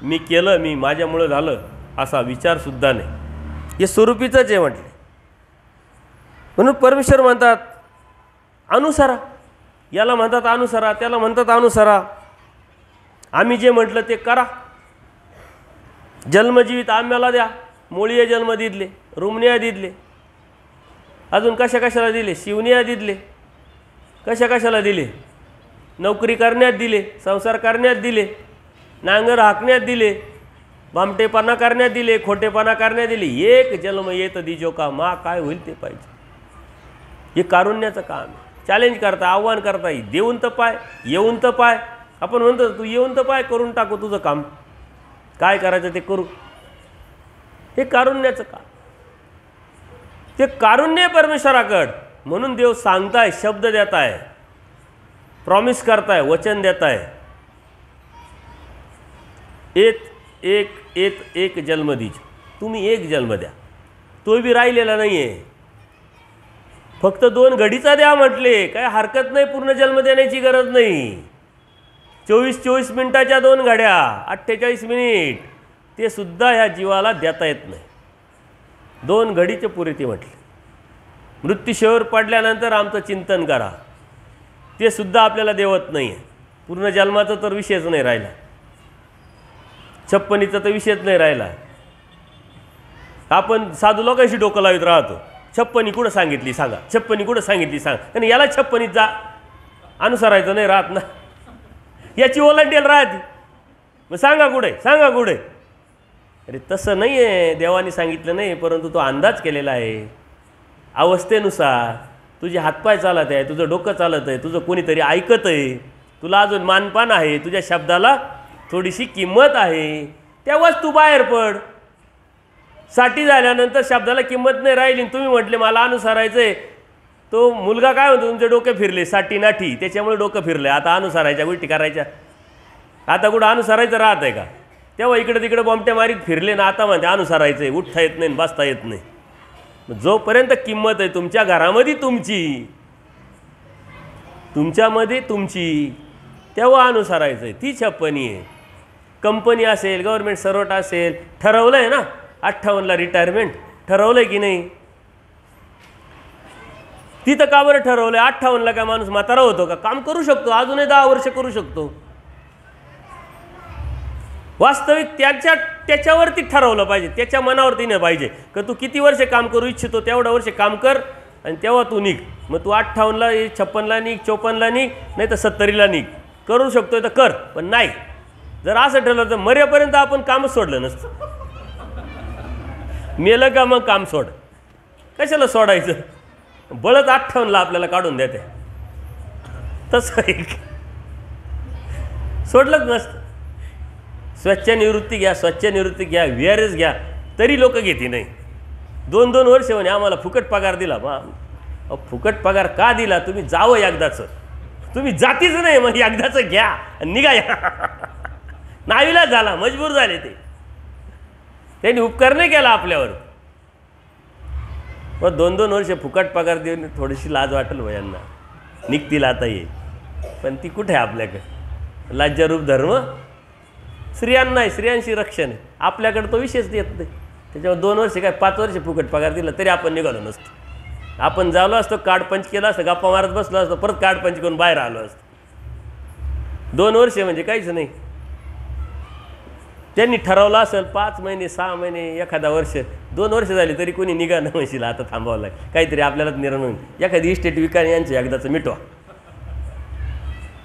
मी केलं, मी माझ्यामुळं झालं असा विचारसुद्धा नाही. हे स्वरूपीचंच आहे म्हटले. म्हणून परमेश्वर म्हणतात अनुसरा, याला म्हणतात अनुसरा, त्याला म्हणतात अनुसरा. आम्ही जे म्हटलं ते करा. जन्मजीवित आम्हाला द्या, मोळीय जन्म दिले, रुमनिया दिले, अजून कशा कशाला दिले, शिवनिया दिले, कशा कशाला दिले, नोकरी करण्यात दिले, संसार करण्यात दिले, नांगर हाकण्यात दिले, भामटेपणा करण्यात दिले, खोटेपणा करण्यात दिले. एक जन्म येत दिजो का मा, काय होईल ते पाहिजे. हे कारुण्याचं काम आहे. चॅलेंज करता, आव्हान करता, देऊन तर पाय, येऊन तर पाय. आपण म्हणतो तू येऊन तर पाय, करून टाकू तुझं काम, काय करायचं ते करू. हे कारुण्याचं काम, ते कारुण्य परमेश्वराकडं. म्हणून देव सांगताय, शब्द देताय, प्रॉमिस करताय, वचन देताय. एक जन्म दीज, तुम्ही एक जन्म द्या. तो बी राहिलेला नाही आहे, फक्त 2 घडीचा द्या म्हटले, काय हरकत नाही, पूर्ण जन्म देण्याची गरज नाही. 24 मिनिटाच्या 2 घड्या, 48 मिनिट, ते सुद्धा ह्या जीवाला देता येत नाही. 2 घडीचे पुरेते म्हटले. मृत्यूशेवर पडल्यानंतर आमचं चिंतन करा, ते सुद्धा आपल्याला देवत नाही आहे. पूर्ण जन्माचा तर विषयच नाही राहिला, 56चा तर विषयच नाही राहिला. आपण साधू लोकांशी डोकं लावित राहतो. छप्पनी कुठं सांगितली सांगा, छप्पनी कुठं सांगितली सांगा. आणि याला छप्पनीत जा अनुसरायचं नाही राहत ना, याची ओलांडेल राहते. मग सांगा कुठे, सांगा कुठे. अरे तसं नाही आहे, देवाने सांगितलं नाही, परंतु तो अंदाज केलेला आहे. अवस्थेनुसार तुझे हातपाय चालत आहे, तुझं डोकं चालत आहे, तुझं कोणीतरी ऐकत आहे, तुला अजून मानपान आहे, तुझ्या शब्दाला थोडीशी किंमत आहे, तेव्हाच तू बाहेर पड. साठी झाल्यानंतर शब्दाला किंमत नाही राहिली, तुम्ही म्हटले मला अनुसरायचं आहे, तो मुलगा काय म्हणतो तुमचे डोके फिरले, साठी नाठी, त्याच्यामुळे डोकं फिरलं. आता अनुसरायच्या गोष्टी करायच्या, आता कुठं अनुसरायचं राहत आहे का? तेव्हा इकडे तिकडे बॉम्बट्या मारीत फिरले ना, आता म्हणते अनुसरायचं आहे, उठता येत नाही बसता येत नाही. जोपर्यंत किंमत आहे तुमच्या घरामध्ये तुमची, तुमच्यामध्ये तुमची, तेव्हा अनुसरायचं आहे. ती छप्पनी आहे. कंपनी असेल, गव्हर्नमेंट सर्वंट असेल, ठरवलं आहे ना 58ला रिटायरमेंट, ठरवलं आहे की नाही? तिथं का बरं ठरवलं आहे? 58ला काय माणूस म्हातारा होतो का? काम करू शकतो, अजूनही 10 वर्ष करू शकतो. वास्तविक त्याच्यावरती ठरवलं पाहिजे, त्याच्या मनावरती नाही पाहिजे की तू किती वर्ष काम करू इच्छितो तेवढं वर्ष काम कर आणि तेव्हा तू निघ. मग तू 58ला 56ला निघ, 54ला निघ, नाही तर 70ला निघ. करू शकतोय तर कर, पण नाही. जर असं ठरलं तर मरेपर्यंत आपण कामच सोडलं नसतं. मेलं का मग काम सोड, कशाला सोडायचं? बळच 58ला आपल्याला काढून देते, तसं एक सोडलंच नसतं. स्वच्छ निवृत्ती घ्या, स्वच्छ निवृत्ती घ्या, VRS घ्या, तरी लोक घेते नाही. 2-2 वर्ष म्हणे आम्हाला फुकट पगार दिला. मग फुकट पगार का दिला? तुम्ही जावं एकदाचं, तुम्ही जातीच नाही, मग एकदाचं घ्या आणि निघा. नावीला झाला, मजबूर झाले ते, त्यांनी उपकार नाही केला आपल्यावर. मग 2-2 वर्ष फुकट पगार देऊन थोडीशी लाज वाटेल वयांना, निघतील आता ये. पण ती कुठे आहे आपल्याकडे? लाज्यरूप धर्म स्त्रियांना आहे, स्त्रियांशी रक्षण आहे. आपल्याकडे तो विषयच येत नाही. त्याच्यावर 2 वर्ष काय 5 वर्ष फुकट पगार दिला तरी आपण निघालो नसतो. आपण झालो असतो, कार्ड पंच केला असतं, गप्पा मारत बसलो असतो, परत कार्ड पंच करून बाहेर आलो असतो. 2 वर्ष म्हणजे काहीच नाही. त्यांनी ठरवलं असेल 5 महिने, 6 महिने, एखादा वर्ष, 2 वर्ष झाली तरी कोणी निघा न म्हणशील आता थांबावं लागेल, काहीतरी आपल्यालाच निर्णय होईल, एखादी इस्टेट विकाने यांचं एकदाचं मिटवा.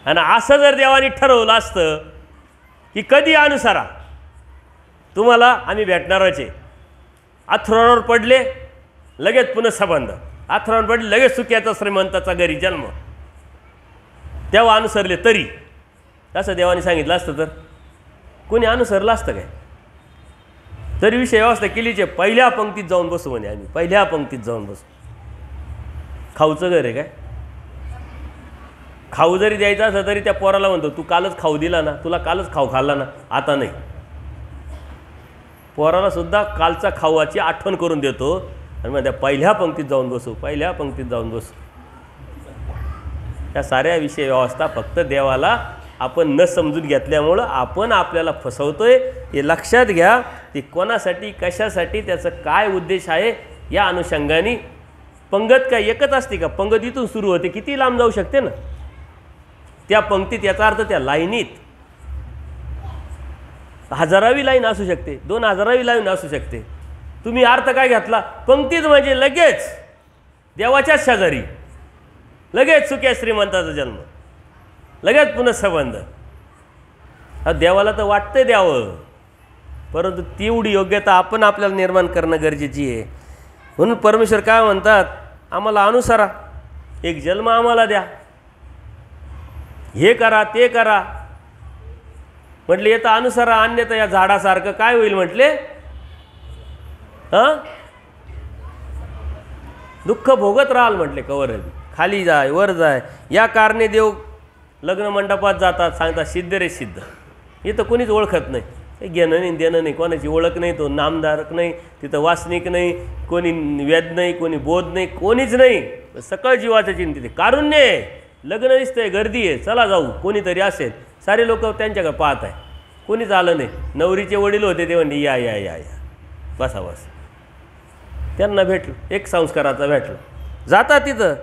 आणि असं जर देवाने ठरवलं असतं की कधी अनुसरा, तुम्हाला आम्ही भेटणारच आहे. अथर्वावर पडले लगेच पुन्हा संबंध, अथर्वावर पडले लगेच सुख्याचा श्रीमंताचा घरी जन्म, तेव्हा अनुसरले तरी, असं देवाने सांगितलं असतं तर कोणी अनुसरलं असतं काय? तरी विषय व्यवस्था केलीचे, पहिल्या पंक्तीत जाऊन बसू म्हणे आम्ही, पहिल्या पंक्तीत जाऊन बसू. खाऊचं घर आहे काय? खाऊ जरी द्यायचा असं तरी त्या पोराला म्हणतो तू कालच खाऊ दिला ना, तुला कालच खाऊ खाल्ला ना, आता नाही. पोराला सुद्धा कालचा खाऊची आठवण करून देतो आणि मग त्या पहिल्या पंक्तीत जाऊन बसू, पहिल्या पंक्तीत जाऊन बसू. या साऱ्या विषय व्यवस्था फक्त देवाला आपण न समजून घेतल्यामुळं आपण आपल्याला फसवतोय. हे लक्षात घ्या. ती कोणासाठी, कशासाठी, त्याचं काय उद्देश आहे, या अनुषंगाने. पंगत काय एकच असते का? पंगत इथून सुरू होते, किती लांब जाऊ शकते ना त्या पंक्तीत. याचा अर्थ त्या लाईनीत 1000वी लाईन असू शकते, 2000वी लाईन असू शकते. तुम्ही अर्थ काय घेतला? पंक्तीत म्हणजे लगेच देवाच्याच शेजारी, लगेच सुख्या श्रीमंताचा जन्म, लगेच पुन्हा संबंध. देवाला तर वाटतंय द्यावं, परंतु तेवढी योग्यता आपण आपल्याला निर्माण करणं गरजेची आहे. म्हणून परमेश्वर काय म्हणतात? आम्हाला अनुसरा, एक जन्म आम्हाला द्या, हे करा ते करा. म्हटले येतं अनुसरा, अन्यथा या झाडासारखं काय होईल म्हटले? हां, दुःख भोगत राहाल म्हटले. कवर खाली जाय वर जाय. या कारणे देव लग्न मंडपात जातात, सांगतात सिद्ध रे सिद्ध. इथं कोणीच ओळखत नाही, घेणं नाही देणं नाही, कोणाची ओळख नाही, तो नामधारक नाही, तिथं वासनिक नाही, कोणी वेद नाही, कोणी बोध नाही, कोणीच नाही. सकळ जीवाचं चिंतित आहे. कारुण्य आहे, लग्न दिसतंय, गर्दी आहे, चला जाऊ, कोणीतरी असेल. सारे लोक त्यांच्याकडे पाहत आहे, कोणीच आलं नाही. नवरीचे वडील होते ते म्हणले या या या या, बसा बस. त्यांना भेटलं, एक संस्काराचा भेटलं. जातात तिथं.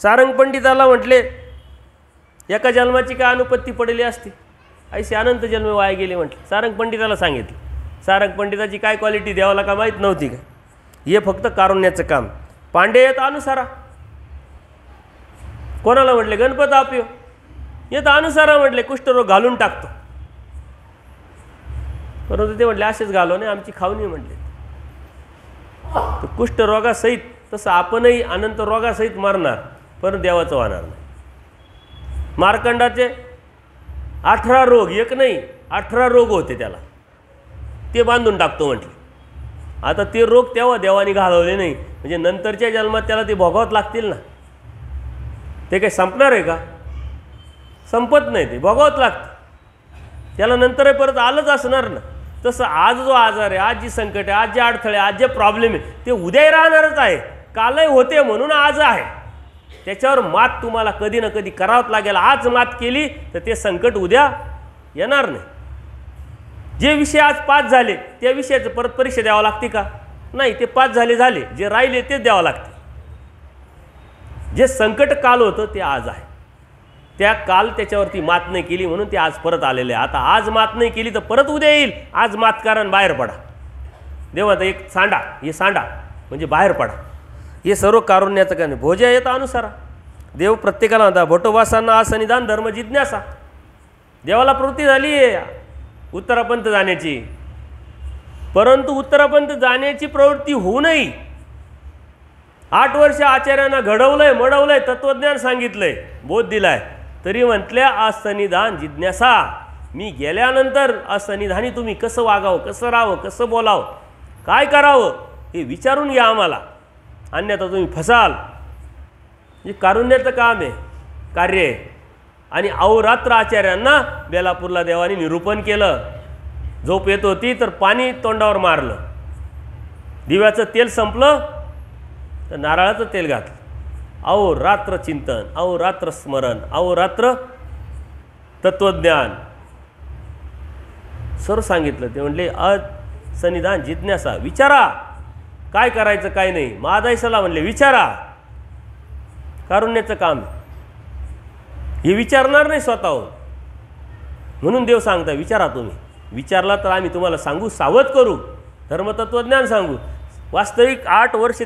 सारंग पंडिताला म्हटले एका जन्माची काय अनुपत्ती पडली असती, ऐसे अनंत जन्म वाया गेले म्हटले. सारंग पंडिताला सांगितलं. सारंग पंडिताची काय क्वालिटी देवाला का माहीत नव्हती का? हे फक्त कारुण्याचं काम. पांडे येत अनुसारा, कोणाला म्हटले गणपत आप्यो, येत अनुसारा म्हटले कुष्ठरोग घालून टाकतो. परंतु ते म्हटले असेच घालो नाही, आमची खावणी म्हटले. तर कुष्ठरोगासहित तसं आपणही अनंत रोगासहित मरणार, पण देवाचं होणार नाही. मार्कंडाचे 18 रोग, एक नाही 18 रोग होते त्याला, ते बांधून टाकतो म्हटले. आता ते रोग तेव्हा देवाने घालवले नाही, म्हणजे नंतरच्या जन्मात त्याला ते भोगावत लागतील ना. ते काही संपणार आहे का? संपत नाही, ते भोगावत लागतं. त्याला नंतर परत आलंच असणार ना. तसं आज जो आजार आहे, आज जी संकट आहे, आज जे अडथळे, आज जे प्रॉब्लेम आहे, ते उद्याही राहणारच आहे. कालही होते म्हणून आज आहे. त्याच्यावर मात तुम्हाला कधी ना कधी करावंच लागेल. आज मात केली तर ते संकट उद्या येणार नाही. जे विषय आज पास झाले त्या विषयाचं परत परीक्षा द्यावं लागते का? नाही, ते पास झाले. जे राहिले तेच द्यावं लागते. जे संकट काल होतं ते आज आहे. त्या काल त्याच्यावरती मात नाही केली म्हणून ते आज परत आलेले आहे. आता आज मात नाही केली तर परत उद्या येईल. आज मात कारण बाहेर पडा. देवाचा एक सांडा, हे सांडा म्हणजे बाहेर पडा. हे सर्व कारुण्याचं काय नाही. भोज्या येत अनुसारा, देव प्रत्येकाला म्हणता भटोबासांना असनिदान धर्म जिज्ञासा. देवाला प्रवृत्ती झाली आहे उत्तरापंथ जाण्याची, परंतु उत्तरापंथ जाण्याची प्रवृत्ती होऊ नये. 8 वर्ष आचार्यांना घडवलंय, मडवलंय, तत्वज्ञान सांगितलंय, बोध दिलाय, तरी म्हटल्या असनिधान जिज्ञासा. मी गेल्यानंतर असनिधानी तुम्ही कसं वागावं, कसं राहावं, कसं बोलावं, काय करावं हे विचारून घ्या आम्हाला, अन्यथा तुम्ही फसाल. हे कारुण्याचं काम आहे, कार्य आहे. आणि अहोरात्र आचार्यांना बेलापूरला देवाने निरूपण केलं. झोप येत होती तर पाणी तोंडावर मारलं, दिव्याचं तेल संपलं तर नारळाचं तेल घातलं. अहोरात्र चिंतन, अहोरात्र स्मरण, अहोरात्र तत्वज्ञान सर्व सांगितलं. ते म्हणले असनिधान जिज्ञासा, विचारा काय करायचं काय नाही. महादायसाला म्हणले विचारा, कारुण्याचं काम हे विचारणार नाही स्वतःहून. म्हणून देव सांगता विचारा. तुम्ही विचारला तर आम्ही तुम्हाला सांगू, सावध करू, धर्मतत्वज्ञान सांगू. वास्तविक 8 वर्ष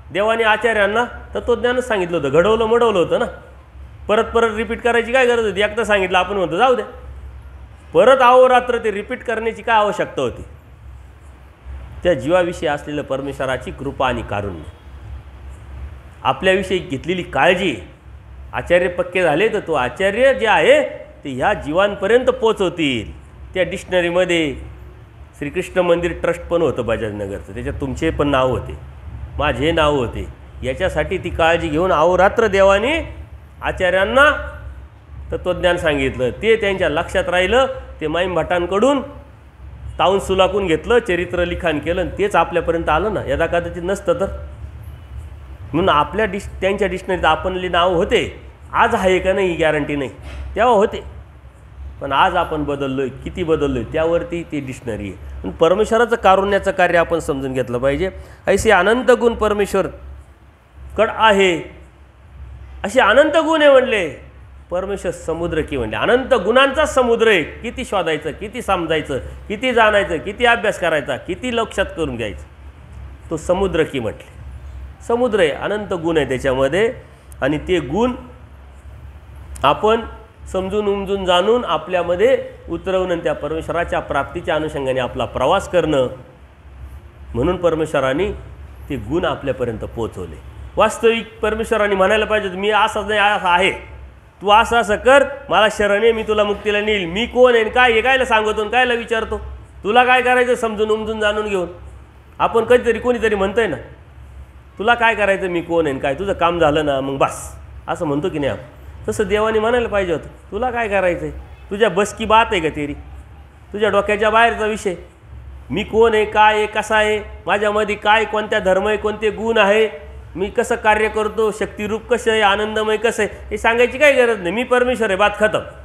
देवाने आचार्यांना तत्वज्ञानच सांगितलं होतं, घडवलं मडवलं होतं ना. परत रिपीट करायची काय गरज होती? एकदा सांगितलं आपण म्हणतो जाऊ द्या. परत अहोरात्र ते रिपीट करण्याची काय आवश्यकता होती? त्या जीवाविषयी असलेलं परमेश्वराची कृपा आणि कारुण्य, आपल्याविषयी घेतलेली काळजी. आचार्य पक्के झाले तर तो आचार्य जे आहे ते ह्या जीवांपर्यंत पोचवतील. त्या डिक्शनरीमध्ये श्रीकृष्ण मंदिर ट्रस्ट पण होतं बजाजनगरचं, त्याच्यात तुमचे पण नाव होते, माझे नाव होते. याच्यासाठी ती काळजी घेऊन अहोरात्र देवाने आचार्यांना तत्वज्ञान सांगितलं. ते त्यांच्या लक्षात राहिलं. ते माईम भटांकडून ताऊन सुलाकून घेतलं, चरित्र लिखाण केलं, तेच आपल्यापर्यंत आलं ना. यदा कदाचित नसतं तर. म्हणून आपल्या त्यांच्या डिक्शनरीत आपणले नाव होते. आज आहे का नाही गॅरंटी नाही, तेव्हा होते. पण आज आपण बदललोय, किती बदललोय त्यावरती ती डिक्शनरी आहे. पण परमेश्वराचं कारुण्याचं कार्य आपण समजून घेतलं पाहिजे. ऐसे अनंत गुण परमेश्वर कड आहे, असे अनंत गुण आहे म्हणले. परमेश्वर समुद्र की म्हणले, अनंत गुणांचा समुद्र आहे. किती शोधायचं, किती समजायचं, किती जाणायचं, किती अभ्यास करायचा, किती लक्षात करून घ्यायचं, तो समुद्र की म्हटले. समुद्र आहे, अनंत गुण आहे त्याच्यामध्ये. आणि ते गुण आपण समजून उमजून जाणून आपल्यामध्ये उतरवणं, त्या परमेश्वराच्या प्राप्तीच्या अनुषंगाने आपला प्रवास करणं. म्हणून परमेश्वराने ते गुण आपल्यापर्यंत पोचवले. वास्तविक परमेश्वराने म्हणायला पाहिजे मी असं नाही, असं आहे, तू असं असं कर, मला शरण आहे, मी तुला मुक्तीला नेईल. मी कोण आहे काय हे कायला सांगतो, कायला विचारतो, तुला काय करायचं समजून उमजून जाणून घेऊन. आपण कधीतरी कोणीतरी म्हणतंय ना तुला काय करायचं, मी कोण आहे काय, तुझं काम झालं ना मग बस, असं म्हणतो की नाही आपण. तसं देवाने म्हणायला पाहिजे होतं तुला काय करायचं आहे, तुझ्या बस की बात आहे का तेरी, तुझ्या डोक्याच्या बाहेरचा विषय. मी कोण आहे, काय आहे, कसा आहे, माझ्यामध्ये काय कोणत्या धर्म आहे, कोणते गुण आहे, मी कसं कार्य करतो, शक्तिरूप कसं आहे, आनंदमय कसं आहे, हे सांगायची काही गरज नाही. मी परमेश्वर आहे, बात खतम.